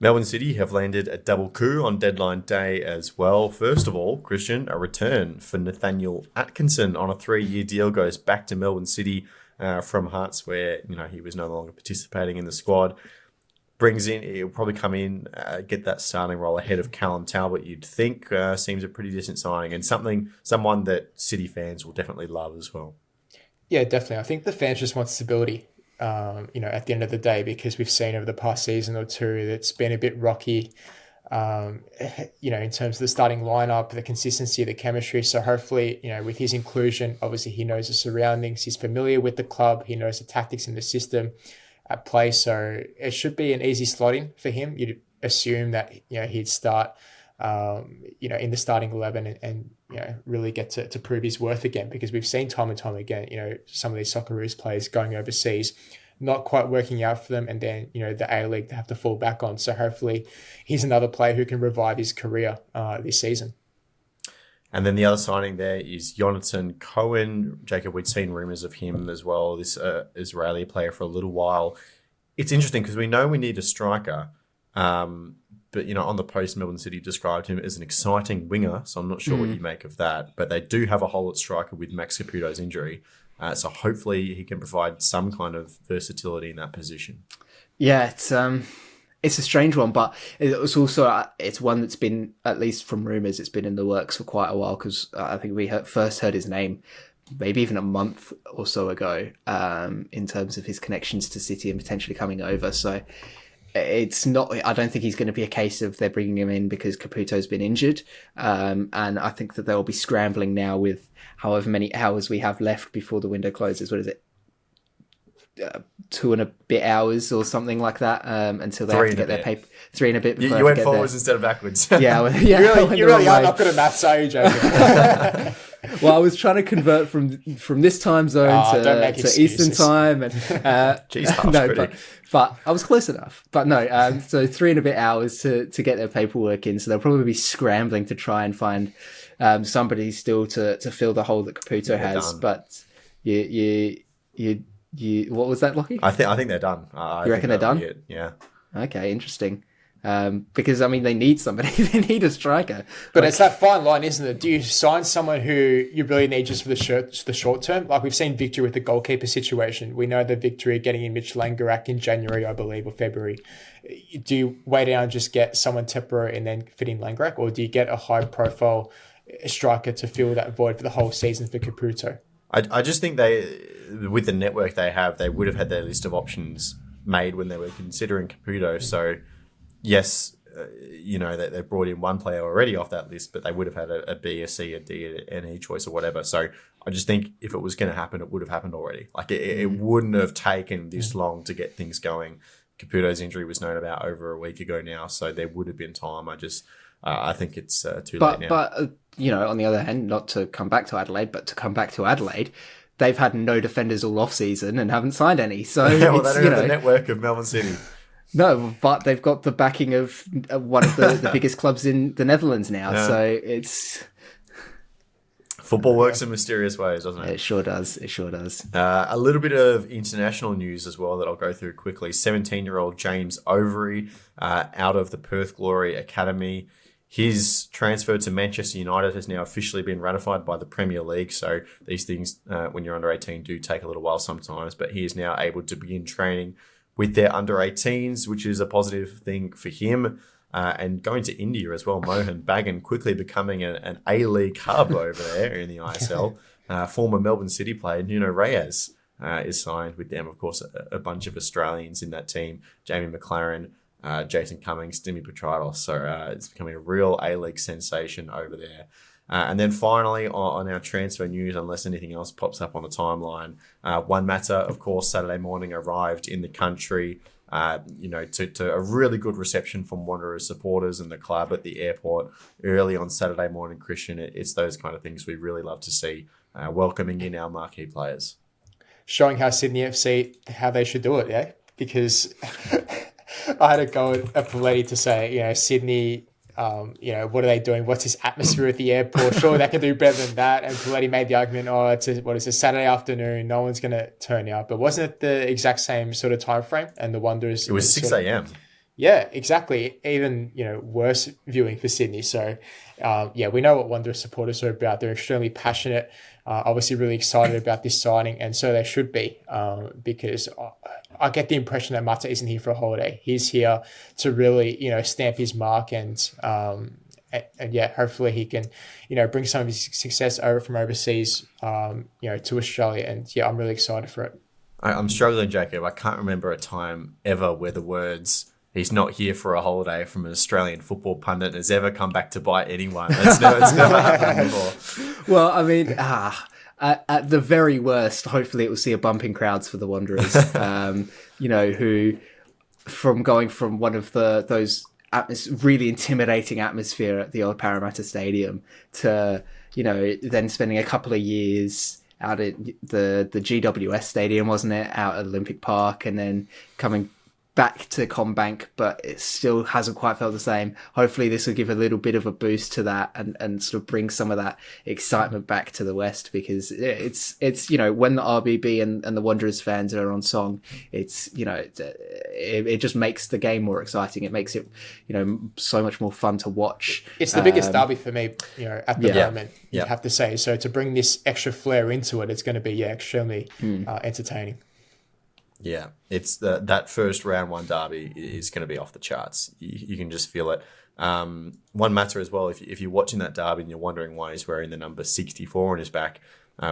Melbourne City have landed a double coup on deadline day as well. First of all, Christian, a return for Nathaniel Atkinson on a 3-year deal goes back to Melbourne City from Hearts, where he was no longer participating in the squad. Brings in, he'll probably come in, get that starting role ahead of Callum Talbot. You'd think seems a pretty decent signing and someone that City fans will definitely love as well. Yeah, definitely. I think the fans just want stability. At the end of the day, because we've seen over the past season or two that's been a bit rocky, in terms of the starting lineup, the consistency, the chemistry. So hopefully, with his inclusion, obviously he knows the surroundings, he's familiar with the club, he knows the tactics and the system at play. So it should be an easy slotting for him. You'd assume that, he'd start, in the starting 11 and really get to prove his worth again, because we've seen time and time again, some of these Socceroos players going overseas, not quite working out for them, and then, the A-League they have to fall back on. So hopefully he's another player who can revive his career this season. And then the other signing there is Jonathan Cohen. Jacob, we'd seen rumours of him as well, this Israeli player, for a little while. It's interesting because we know we need a striker, but, on the post, Melbourne City described him as an exciting winger, so I'm not sure what you make of that. But they do have a hole at striker with Max Caputo's injury, so hopefully he can provide some kind of versatility in that position. Yeah, it's a strange one, but it's also it's one that's been, at least from rumours, it's been in the works for quite a while, because I think we first heard his name maybe even a month or so ago, in terms of his connections to City and potentially coming over. So it's not, I don't think he's going to be a case of they're bringing him in because Caputo's been injured. And I think that they'll be scrambling now with however many hours we have left before the window closes. What is it? 2 and a bit hours or something like that, until they have to get their paper. 3 and a bit. You went forwards instead of backwards. Yeah, you really are not good at maths, are you, Jacob? Well, I was trying to convert from this time zone to Eastern time, and Jeez, but I was close enough. But no, so 3 and a bit hours to get their paperwork in. So they'll probably be scrambling to try and find somebody still to fill the hole that Caputo has. Done. But you, what was that, Lockie? I think they're done. You reckon they're done? Yeah. Okay, interesting. Because they need somebody. They need a striker. But it's that fine line, isn't it? Do you sign someone who you really need just for the short term? Like we've seen Victory with the goalkeeper situation. We know the Victory getting in Mitch Langerak in January, I believe, or February. Do you wait down and just get someone temporary and then fit in Langerak, or do you get a high profile striker to fill that void for the whole season for Caputo? I just think with the network they have, they would have had their list of options made when they were considering Caputo. So, yes, they brought in one player already off that list, but they would have had a B, a C, a D, an E choice or whatever. So I just think if it was going to happen, it would have happened already. Like it wouldn't have taken this long to get things going. Caputo's injury was known about over a week ago now, so there would have been time. I think it's too late now. But on the other hand, not to come back to Adelaide, but to come back to Adelaide, they've had no defenders all off season and haven't signed any. So they don't have the network of Melbourne City. No, but they've got the backing of one of the biggest clubs in the Netherlands now. Yeah. So it's football works in mysterious ways, doesn't it? It sure does. It sure does. A little bit of international news as well that I'll go through quickly. 17-year-old James Overy, out of the Perth Glory Academy. His transfer to Manchester United has now officially been ratified by the Premier League. So these things, when you're under 18, do take a little while sometimes. But he is now able to begin training with their under 18s, which is a positive thing for him. And going to India as well, Mohan Bagan quickly becoming an A-League hub over there in the ISL. Former Melbourne City player Nuno Reyes is signed with them. Of course, a bunch of Australians in that team. Jamie McLaren, Jason Cummings, Dimi Petratos. So it's becoming a real A-League sensation over there. And then finally, on our transfer news, unless anything else pops up on the timeline, Juan Mata, of course, Saturday morning arrived in the country, to a really good reception from Wanderers supporters and the club at the airport early on Saturday morning, Christian. It's those kind of things we really love to see, welcoming in our marquee players. Showing how Sydney FC, how they should do it, yeah? Because I had to go at Paletti to say, Sydney, what are they doing? What's this atmosphere at the airport? Sure, they can do better than that. And Paletti made the argument, it's a Saturday afternoon. No one's going to turn up. But wasn't it the exact same sort of time frame? And the Wanderers... It was 6 a.m. Yeah, exactly. Even, worse viewing for Sydney. So, we know what Wanderers supporters are about. They're extremely passionate, obviously really excited about this signing, and so they should be, because I get the impression that Mata isn't here for a holiday. He's here to really, stamp his mark and hopefully he can, bring some of his success over from overseas, to Australia. And I'm really excited for it. I'm struggling, Jacob. I can't remember a time ever where the words "he's not here for a holiday" from an Australian football pundit has ever come back to bite anyone. It's never happened before. Well, I mean, at the very worst, hopefully it will see a bump in crowds for the Wanderers, who from going from one of those really intimidating atmosphere at the old Parramatta Stadium to, then spending a couple of years out at the GWS Stadium, wasn't it, out at Olympic Park, and then coming back to CommBank, but it still hasn't quite felt the same. Hopefully this will give a little bit of a boost to that and sort of bring some of that excitement back to the West, because it's when the RBB and the Wanderers fans are on song, it's it just makes the game more exciting. It makes it so much more fun to watch. It's the biggest derby for me, at the moment, you have to say. So to bring this extra flair into it, it's going to be extremely entertaining. Yeah, it's that first round one derby is going to be off the charts. You can just feel it. One matter as well, if you're watching that derby and you're wondering why he's wearing the number 64 on his back,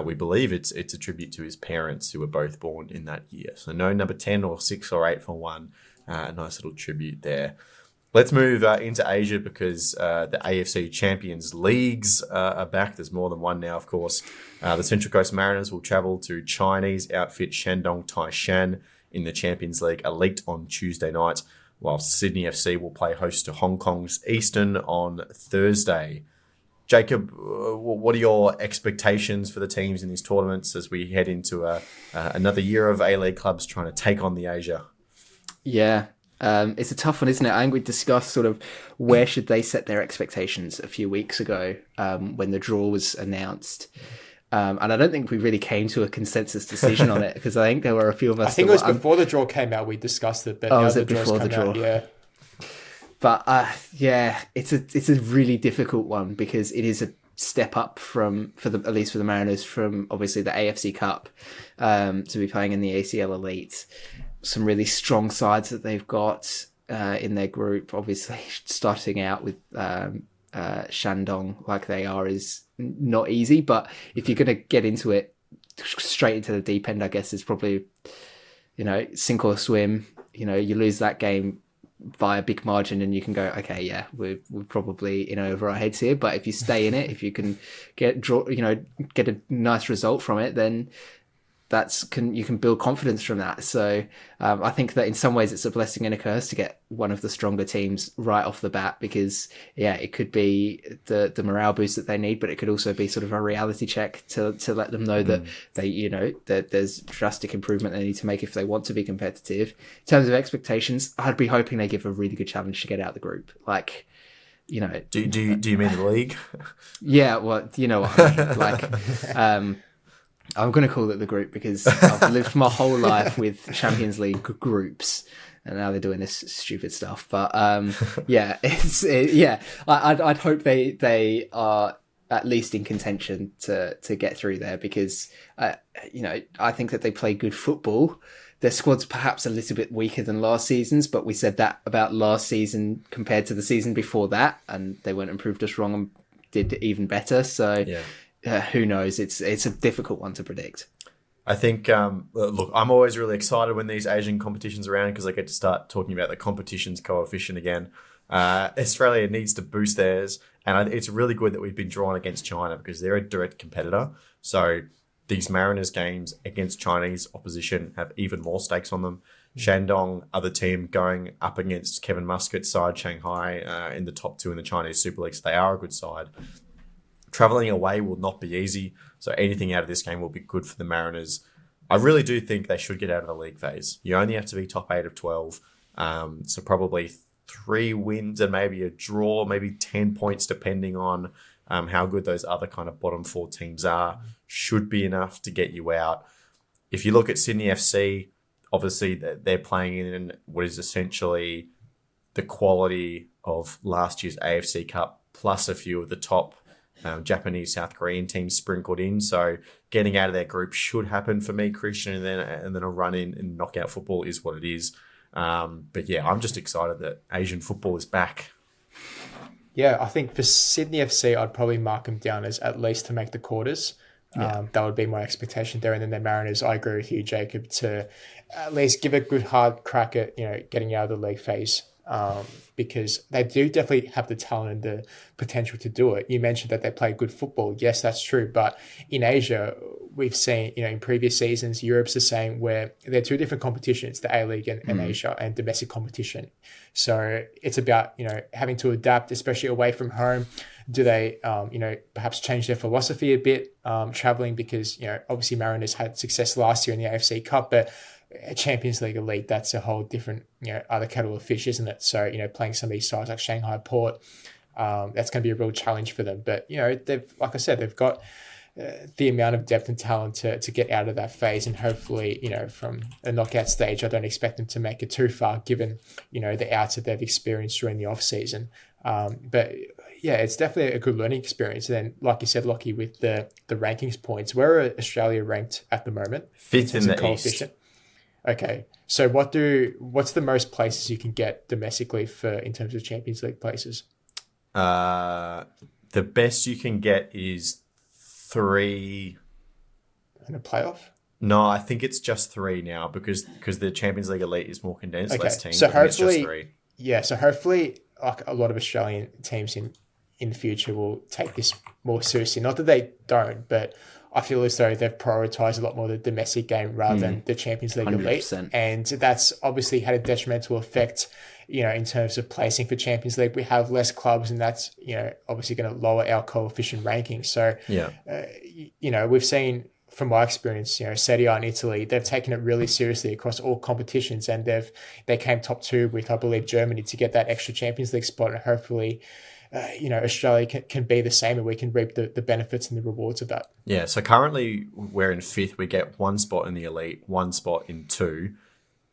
we believe it's a tribute to his parents who were both born in that year. So no number 10 or 6 or 8 for one. A nice little tribute there. Let's move into Asia, because the AFC Champions Leagues are back. There's more than one now, of course. The Central Coast Mariners will travel to Chinese outfit Shandong Taishan in the Champions League Elite on Tuesday night, while Sydney FC will play host to Hong Kong's Eastern on Thursday. Jacob, what are your expectations for the teams in these tournaments as we head into another year of A-League clubs trying to take on the Asia? Yeah. It's a tough one, isn't it? I think we discussed sort of where should they set their expectations a few weeks ago when the draw was announced. And I don't think we really came to a consensus decision on it, because I think there were a few of us. I think it was before the draw came out we discussed it. But was it before the draw? Out, yeah. But it's a really difficult one, because it is a step up at least for the Mariners from obviously the AFC Cup to be playing in the ACL Elite. Some really strong sides that they've got in their group. Obviously, starting out with Shandong like they are is not easy. But if you're going to get into it straight into the deep end, I guess it's probably, sink or swim. You lose that game by a big margin and you can go, okay, yeah, we're probably in over our heads here. But if you stay in it, if you can get a nice result from it, then you can build confidence from that. So I think that in some ways it's a blessing and a curse to get one of the stronger teams right off the bat, because it could be the morale boost that they need, but it could also be sort of a reality check to let them know that that there's drastic improvement they need to make if they want to be competitive. In terms of expectations, I'd be hoping they give a really good challenge to get out of the group. Like, do you mean the league? Yeah, well, you know what I mean. I'm going to call it the group, because I've lived my whole life with Champions League groups, and now they're doing this stupid stuff. But I'd hope they are at least in contention to get through there, because I think that they play good football. Their squad's perhaps a little bit weaker than last season's, but we said that about last season compared to the season before that, and they weren't improved us wrong and did even better. So. Yeah. Who knows? It's a difficult one to predict. I think, look, I'm always really excited when these Asian competitions are around, because I get to start talking about the competitions coefficient again. Australia needs to boost theirs, and it's really good that we've been drawn against China, because they're a direct competitor. So these Mariners games against Chinese opposition have even more stakes on them. Shandong, other team going up against Kevin Muscat's side, Shanghai, in the top 2 in the Chinese Super League. So they are a good side. Travelling away will not be easy, so anything out of this game will be good for the Mariners. I really do think they should get out of the league phase. You only have to be top 8 of 12, so probably 3 wins and maybe a draw, maybe 10 points depending on how good those other kind of bottom 4 teams are, should be enough to get you out. If you look at Sydney FC, obviously they're playing in what is essentially the quality of last year's AFC Cup plus a few of the top Japanese, South Korean teams sprinkled in. So getting out of their group should happen for me, Christian, and then a run in knockout football is what it is. But yeah, I'm just excited that Asian football is back. Yeah, I think for Sydney FC, I'd probably mark them down as at least to make the quarters. That would be my expectation there. And then the Mariners, I agree with you, Jacob, to at least give a good hard crack at getting out of the league phase. Because they do definitely have the talent and the potential to do it. You mentioned that they play good football. Yes, that's true. But in Asia, we've seen, in previous seasons, Europe's the same, where they're two different competitions, the A-League and Asia, and domestic competition. So it's about, having to adapt, especially away from home. Do they, perhaps change their philosophy a bit, traveling? Because, obviously Mariners had success last year in the AFC Cup, but Champions League elite, that's a whole different, other kettle of fish, isn't it? So, playing some of these sides like Shanghai Port, that's going to be a real challenge for them. But, they've, like I said, they've got the amount of depth and talent to get out of that phase. And hopefully, from a knockout stage, I don't expect them to make it too far given, the outs that they've experienced during the off season. But yeah, it's definitely a good learning experience. And then, like you said, Lockie, with the rankings points, where are Australia ranked at the moment? Fifth in the East. Okay, so what's the most places you can get domestically in terms of Champions League places? The best you can get is 3. In a playoff? No, I think it's just 3 now because the Champions League elite is more condensed, okay. less teams. So hopefully, it's just 3. Yeah. So hopefully, like a lot of Australian teams in the future will take this more seriously. Not that they don't, but I feel as though they've prioritised a lot more the domestic game rather than the Champions League 100%. Elite. And that's obviously had a detrimental effect, in terms of placing for Champions League. We have less clubs, and that's, obviously going to lower our coefficient ranking. So, we've seen, from my experience, Serie A in Italy, they've taken it really seriously across all competitions, and they came top 2 with, I believe, Germany to get that extra Champions League spot. And hopefully, Australia can be the same, and we can reap the benefits and the rewards of that. Yeah, so currently we're in 5th. We get 1 spot in the elite, 1 spot in 2.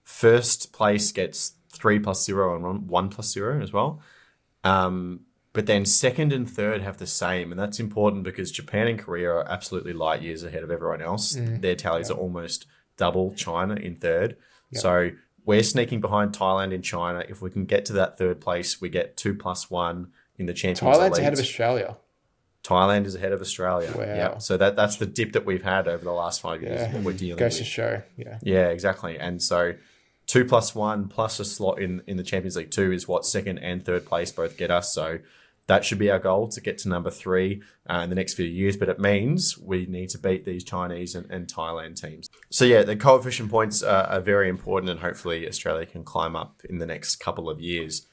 First place gets 3 plus 0 and 1 plus 0 as well. But then 2nd and 3rd have the same, and that's important because Japan and Korea are absolutely light years ahead of everyone else. Their tallies are almost double China in 3rd. Yep. So we're sneaking behind Thailand and China. If we can get to that 3rd place, we get 2 plus 1 in the Champions League. Thailand's ahead of Australia. Thailand is ahead of Australia. Wow. Yeah. So that's the dip that we've had over the last 5 years. Yeah. What we're dealing Goes with. to show. Yeah. Yeah, exactly. And so 2 plus 1 plus a slot in the Champions League 2 is what 2nd and 3rd place both get us. So that should be our goal, to get to number 3 in the next few years. But it means we need to beat these Chinese and Thailand teams. So yeah, the coefficient points are very important, and hopefully Australia can climb up in the next couple of years.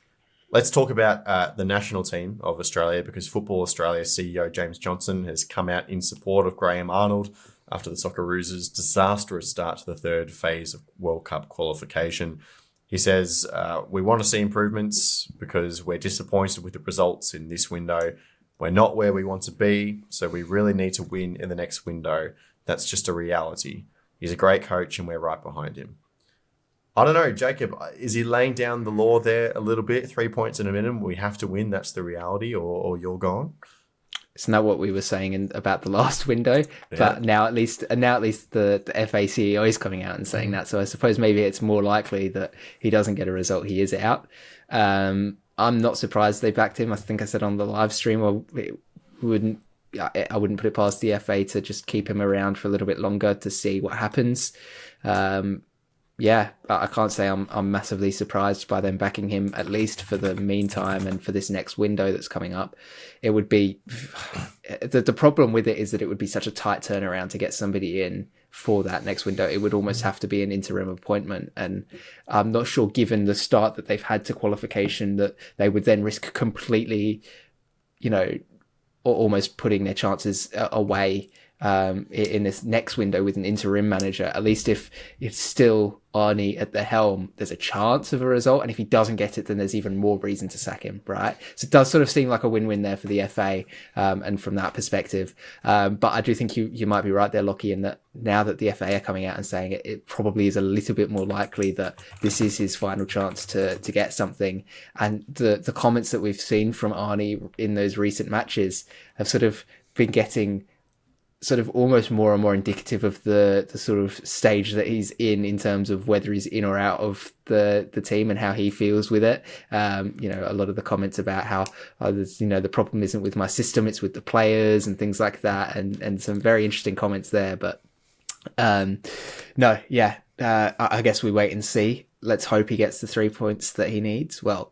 Let's talk about the national team of Australia, because Football Australia CEO James Johnson has come out in support of Graham Arnold after the Socceroos' disastrous start to the 3rd phase of World Cup qualification. He says, we want to see improvements because we're disappointed with the results in this window. We're not where we want to be, so we really need to win in the next window. That's just a reality. He's a great coach and we're right behind him. I don't know, Jacob, is he laying down the law there a little bit? 3 points in a minute, we have to win, that's the reality, or you're gone? It's not what we were saying about the last window, but now at least the FA CEO is coming out and saying that. So I suppose maybe it's more likely that he doesn't get a result, he is out. I'm not surprised they backed him. I think I said on the live stream, I wouldn't put it past the FA to just keep him around for a little bit longer to see what happens. Yeah, I can't say I'm massively surprised by them backing him, at least for the meantime and for this next window that's coming up. It would be the problem with it is that it would be such a tight turnaround to get somebody in for that next window. It would almost have to be an interim appointment, and I'm not sure, given the start that they've had to qualification, that they would then risk completely, or almost putting their chances away in this next window with an interim manager, at least if it's still Arnie at the helm, there's a chance of a result. And if he doesn't get it, then there's even more reason to sack him, right? So it does sort of seem like a win-win there for the FA, and from that perspective. But I do think you might be right there, Lockie, in that now that the FA are coming out and saying it probably is a little bit more likely that this is his final chance to get something. And the comments that we've seen from Arnie in those recent matches have sort of been getting sort of almost more and more indicative of the sort of stage that he's in terms of whether he's in or out of the team and how he feels with it. A lot of the comments about how, the problem isn't with my system, it's with the players and things like that. And some very interesting comments there. But I guess we wait and see. Let's hope he gets the 3 points that he needs. Well,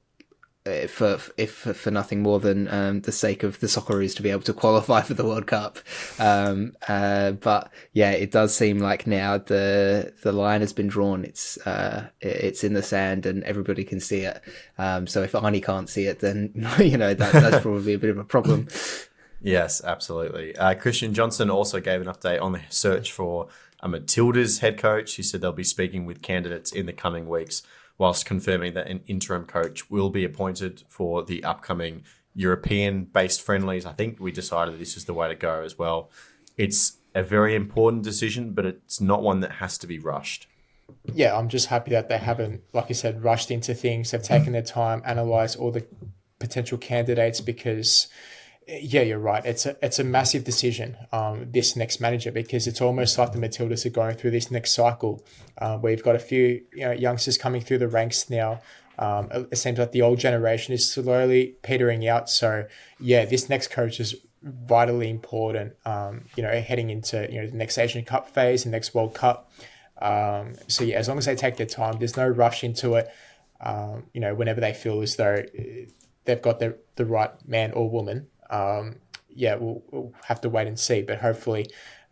if for nothing more than the sake of the Socceroos to be able to qualify for the World Cup. But yeah, it does seem like now the line has been drawn. It's in the sand and everybody can see it. So if Arnie can't see it, then that's probably a bit of a problem. Yes, absolutely. Christian Johnson also gave an update on the search for a Matilda's head coach. He said they'll be speaking with candidates in the coming weeks, whilst confirming that an interim coach will be appointed for the upcoming European-based friendlies. I think we decided this is the way to go as well. It's a very important decision, but it's not one that has to be rushed. Yeah, I'm just happy that they haven't, like you said, rushed into things. They've taken their time, analysed all the potential candidates, because yeah, you're right. It's a massive decision, this next manager, because it's almost like the Matildas are going through this next cycle. We've got a few youngsters coming through the ranks now. It seems like the old generation is slowly petering out. So yeah, this next coach is vitally important, heading into the next Asian Cup phase, the next World Cup. So yeah, as long as they take their time, there's no rush into it. Whenever they feel as though they've got the right man or woman, we'll have to wait and see, but hopefully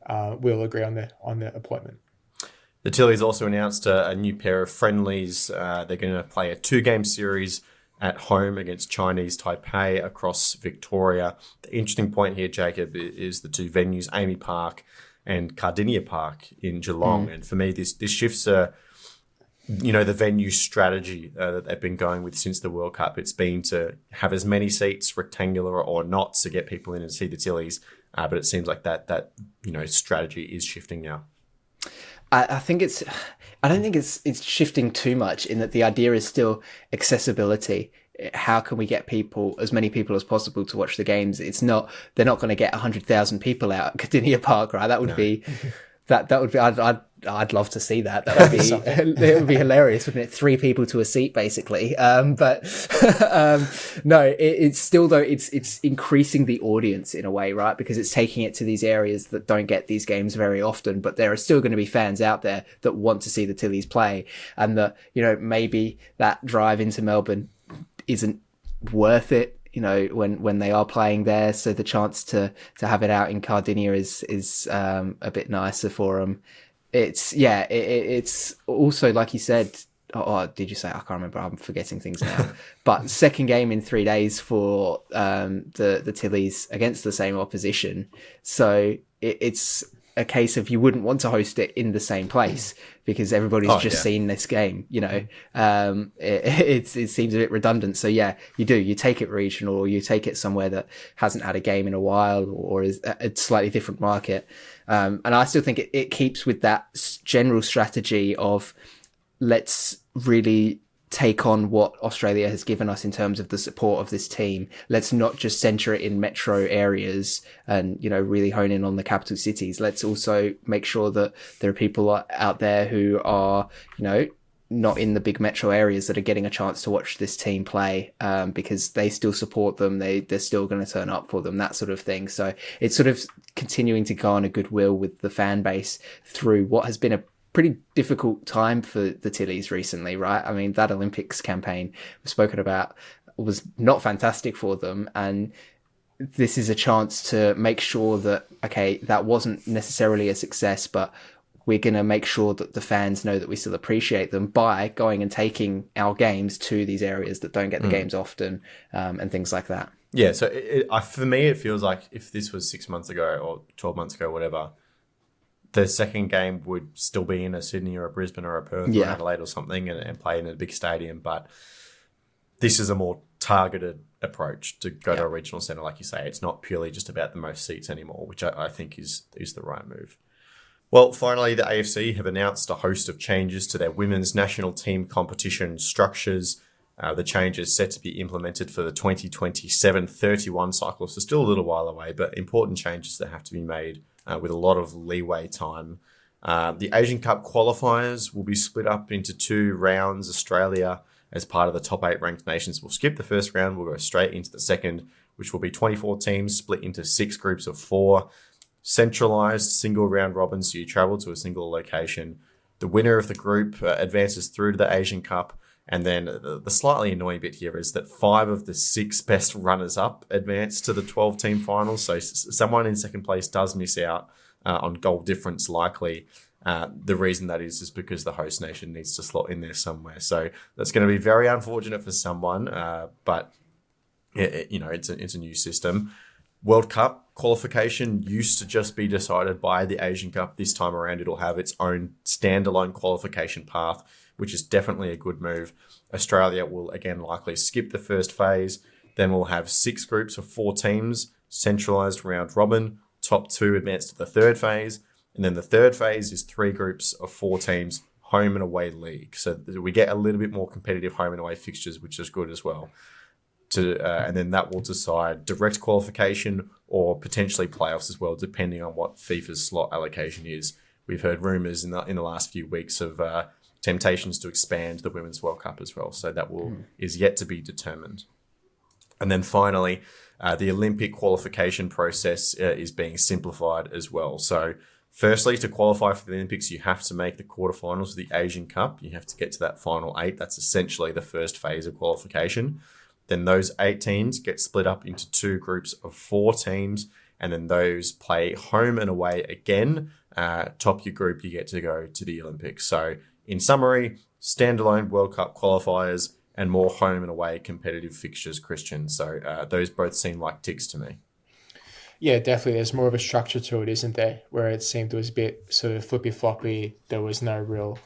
we'll agree on the appointment. The Tillies also announced a new pair of friendlies. They're going to play a 2-game series at home against Chinese Taipei across Victoria. The interesting point here, Jacob, is the two venues, Amy Park and Cardinia Park in Geelong. And for me, this shifts the venue strategy that they've been going with since the World Cup. It's been to have as many seats, rectangular or not, to get people in and see the Tillies. But it seems like that strategy is shifting now. I don't think it's shifting too much, in that the idea is still accessibility. How can we get as many people as possible to watch the games? They're not going to get 100,000 people out at Cardinia Park, right? That would be, that would be, I'd love to see that. That would be, it would be hilarious, wouldn't it? 3 people to a seat, basically. No, it's still, though, it's increasing the audience in a way, right? Because it's taking it to these areas that don't get these games very often, but there are still going to be fans out there that want to see the Tillies play, and that, maybe that drive into Melbourne isn't worth it, when they are playing there. So the chance to have it out in Cardinia is a bit nicer for them. It's also, like you said, did you say? I can't remember. I'm forgetting things now. But second game in 3 days for the Tillies against the same opposition. So it's a case of you wouldn't want to host it in the same place because everybody's seen this game. It seems a bit redundant. So yeah, you take it regional, or you take it somewhere that hasn't had a game in a while, or is a slightly different market. And I still think it keeps with that general strategy of, let's really take on what Australia has given us in terms of the support of this team. Let's not just centre it in metro areas and, really hone in on the capital cities. Let's also make sure that there are people out there who are, not in the big metro areas that are getting a chance to watch this team play, because they still support them. They're still going to turn up for them, that sort of thing. So it's sort of continuing to garner goodwill with the fan base through what has been a pretty difficult time for the Tillies recently, right? I mean, that Olympics campaign we've spoken about was not fantastic for them. And this is a chance to make sure that, okay, that wasn't necessarily a success, but we're going to make sure that the fans know that we still appreciate them by going and taking our games to these areas that don't get the games often, and things like that. Yeah, so for me, it feels like if this was 6 months ago or 12 months ago, whatever, the second game would still be in a Sydney or a Brisbane or a Perth or Adelaide or something and play in a big stadium. But this is a more targeted approach to go to a regional centre, like you say. It's not purely just about the most seats anymore, which I think is the right move. Well, finally, the AFC have announced a host of changes to their women's national team competition structures. The changes set to be implemented for the 2027-31 cycle. So still a little while away, but important changes that have to be made with a lot of leeway time. The Asian Cup qualifiers will be split up into 2 rounds. Australia, as part of the top 8 ranked nations, will skip the first round. We'll go straight into the second, which will be 24 teams split into 6 groups of 4. Centralised single round robin, so you travel to a single location. The winner of the group advances through to the Asian Cup. And then the slightly annoying bit here is that 5 of the 6 best runners-up advance to the 12-team finals. So someone in second place does miss out on goal difference likely. The reason that is because the host nation needs to slot in there somewhere. So that's going to be very unfortunate for someone, but it's a new system. World Cup qualification used to just be decided by the Asian Cup. This time around, it'll have its own standalone qualification path, which is definitely a good move. Australia will again likely skip the first phase. Then we'll have 6 groups of 4 teams, centralised round robin. Top 2 advance to the third phase. And then the third phase is 3 groups of 4 teams, home and away league. So we get a little bit more competitive home and away fixtures, which is good as well. And then that will decide direct qualification or potentially playoffs as well, depending on what FIFA's slot allocation is. We've heard rumours in the last few weeks of temptations to expand the Women's World Cup as well. So that is yet to be determined. And then finally, the Olympic qualification process is being simplified as well. So firstly, to qualify for the Olympics, you have to make the quarterfinals of the Asian Cup. You have to get to that final 8. That's essentially the first phase of qualification. Then those 8 teams get split up into 2 groups of 4 teams, and then those play home and away again. Top your group, you get to go to the Olympics. So in summary, standalone World Cup qualifiers and more home and away competitive fixtures, Christian. So those both seem like ticks to me. Yeah, definitely. There's more of a structure to it, isn't there? Where it seemed it was a bit sort of flippy-floppy. There was no real,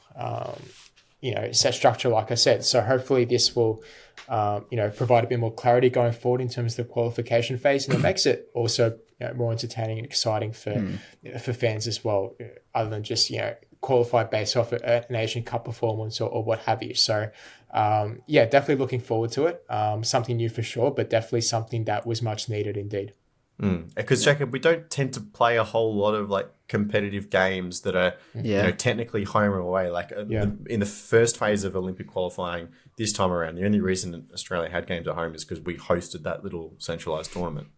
set structure, like I said. So hopefully this will, provide a bit more clarity going forward in terms of the qualification phase, and it makes it also more entertaining and exciting for fans as well, other than just qualify based off an Asian Cup performance or what have you. So definitely looking forward to it. Something new for sure, but definitely something that was much needed indeed. Because Jacob, we don't tend to play a whole lot of competitive games that are technically home or away. In the first phase of Olympic qualifying this time around, the only reason Australia had games at home is because we hosted that little centralised tournament.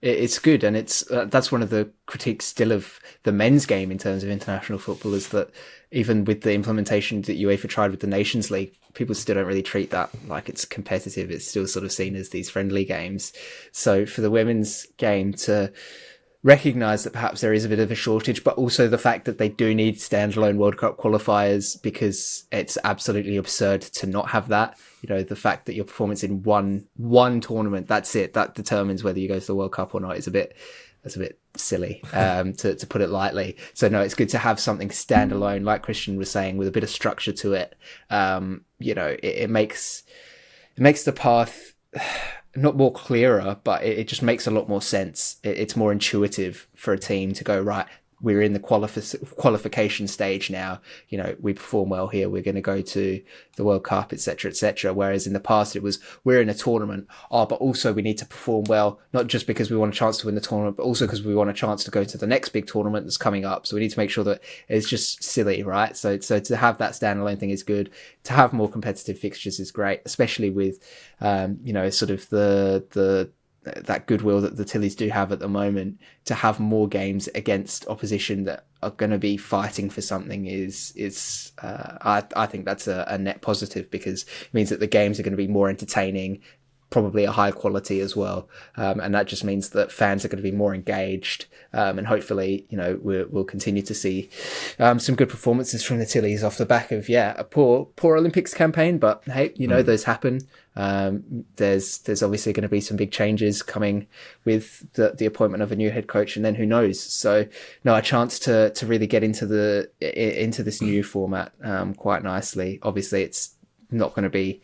It's good, and it's that's one of the critiques still of the men's game in terms of international football, is that even with the implementation that UEFA tried with the Nations League, people still don't really treat that like it's competitive. It's still sort of seen as these friendly games. So for the women's game to recognise that perhaps there is a bit of a shortage, but also the fact that they do need standalone World Cup qualifiers, because it's absolutely absurd to not have that. The fact that your performance in one tournament, that's it, that determines whether you go to the World Cup or not, is a bit silly, to put it lightly. So no, it's good to have something standalone, like Christian was saying, with a bit of structure to it. It makes the path not more clearer, but it just makes a lot more sense. It's more intuitive for a team to go, right, we're in the qualification stage now. We perform well here, we're going to go to the World Cup, etc., etc. Whereas in the past it was, we're in a tournament, but also we need to perform well, not just because we want a chance to win the tournament, but also because we want a chance to go to the next big tournament that's coming up. So we need to make sure that it's just silly, right? So to have that standalone thing is good. To have more competitive fixtures is great, especially with, sort of that goodwill that the Tillies do have at the moment. To have more games against opposition that are going to be fighting for something is I think that's a net positive, because it means that the games are going to be more entertaining, probably a higher quality as well. And that just means that fans are going to be more engaged. And hopefully, we'll continue to see some good performances from the Tillies off the back of, a poor Olympics campaign. But hey, those happen. There's obviously going to be some big changes coming with the appointment of a new head coach, and then who knows? So a chance to really get into this new format quite nicely. Obviously, it's not going to be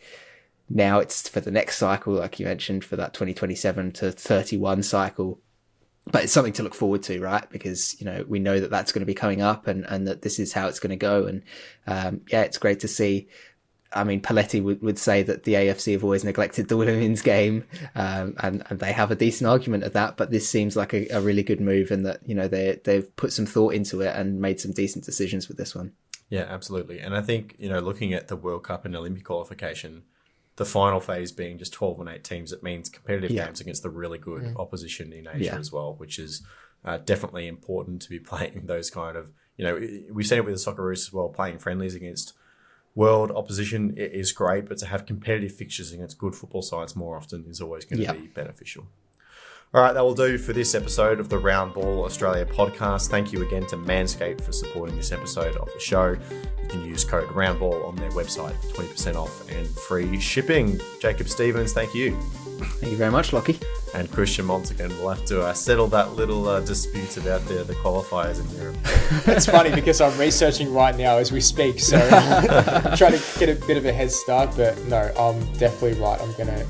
now, it's for the next cycle, like you mentioned, for that 2027 to 31 cycle. But it's something to look forward to, right? Because, we know that that's going to be coming up, and that this is how it's going to go. And it's great to see. I mean, Paletti would say that the AFC have always neglected the women's game, and they have a decent argument of that. But this seems like a really good move, and that, they've put some thought into it and made some decent decisions with this one. Yeah, absolutely. And I think, looking at the World Cup and Olympic qualification, the final phase being just 12 and 8 teams, it means competitive games against the really good opposition in Asia as well, which is definitely important to be playing those kind of, we've seen it with the Socceroos as well, playing friendlies against world opposition is great, but to have competitive fixtures against good football sides more often is always going to be beneficial. All right, that will do for this episode of the Round Ball Australia podcast. Thank you again to Manscaped for supporting this episode of the show. You can use code ROUNDBALL on their website for 20% off and free shipping. Jacob Stevens, thank you. Thank you very much, Lockie. And Christian Montegan. We'll have to settle that little dispute about the qualifiers in Europe. It's funny because I'm researching right now as we speak, so I'm trying to get a bit of a head start, but no, I'm definitely right. I'm going to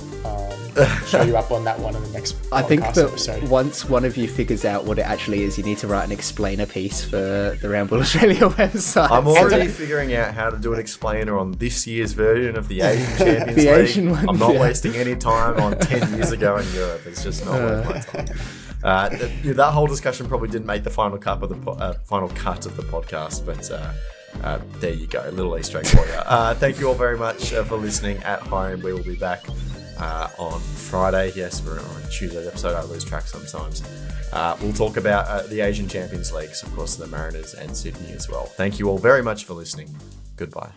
show you up on that one in the next podcast I think that episode. Once one of you figures out what it actually is, you need to write an explainer piece for the Round Ball Australia website. I'm already figuring out how to do an explainer on this year's version of the Asian Champions League. Asian one, I'm not wasting any time on 10 years ago in Europe. It's just not worth my time. That whole discussion probably didn't make the final cut of the podcast, but there you go, a little Easter egg for you. Thank you all very much for listening at home. We will be back on Friday. Yes, we're on Tuesday's episode. I lose track sometimes. We'll talk about the Asian Champions Leagues, of course, the Mariners and Sydney as well. Thank you all very much for listening. Goodbye.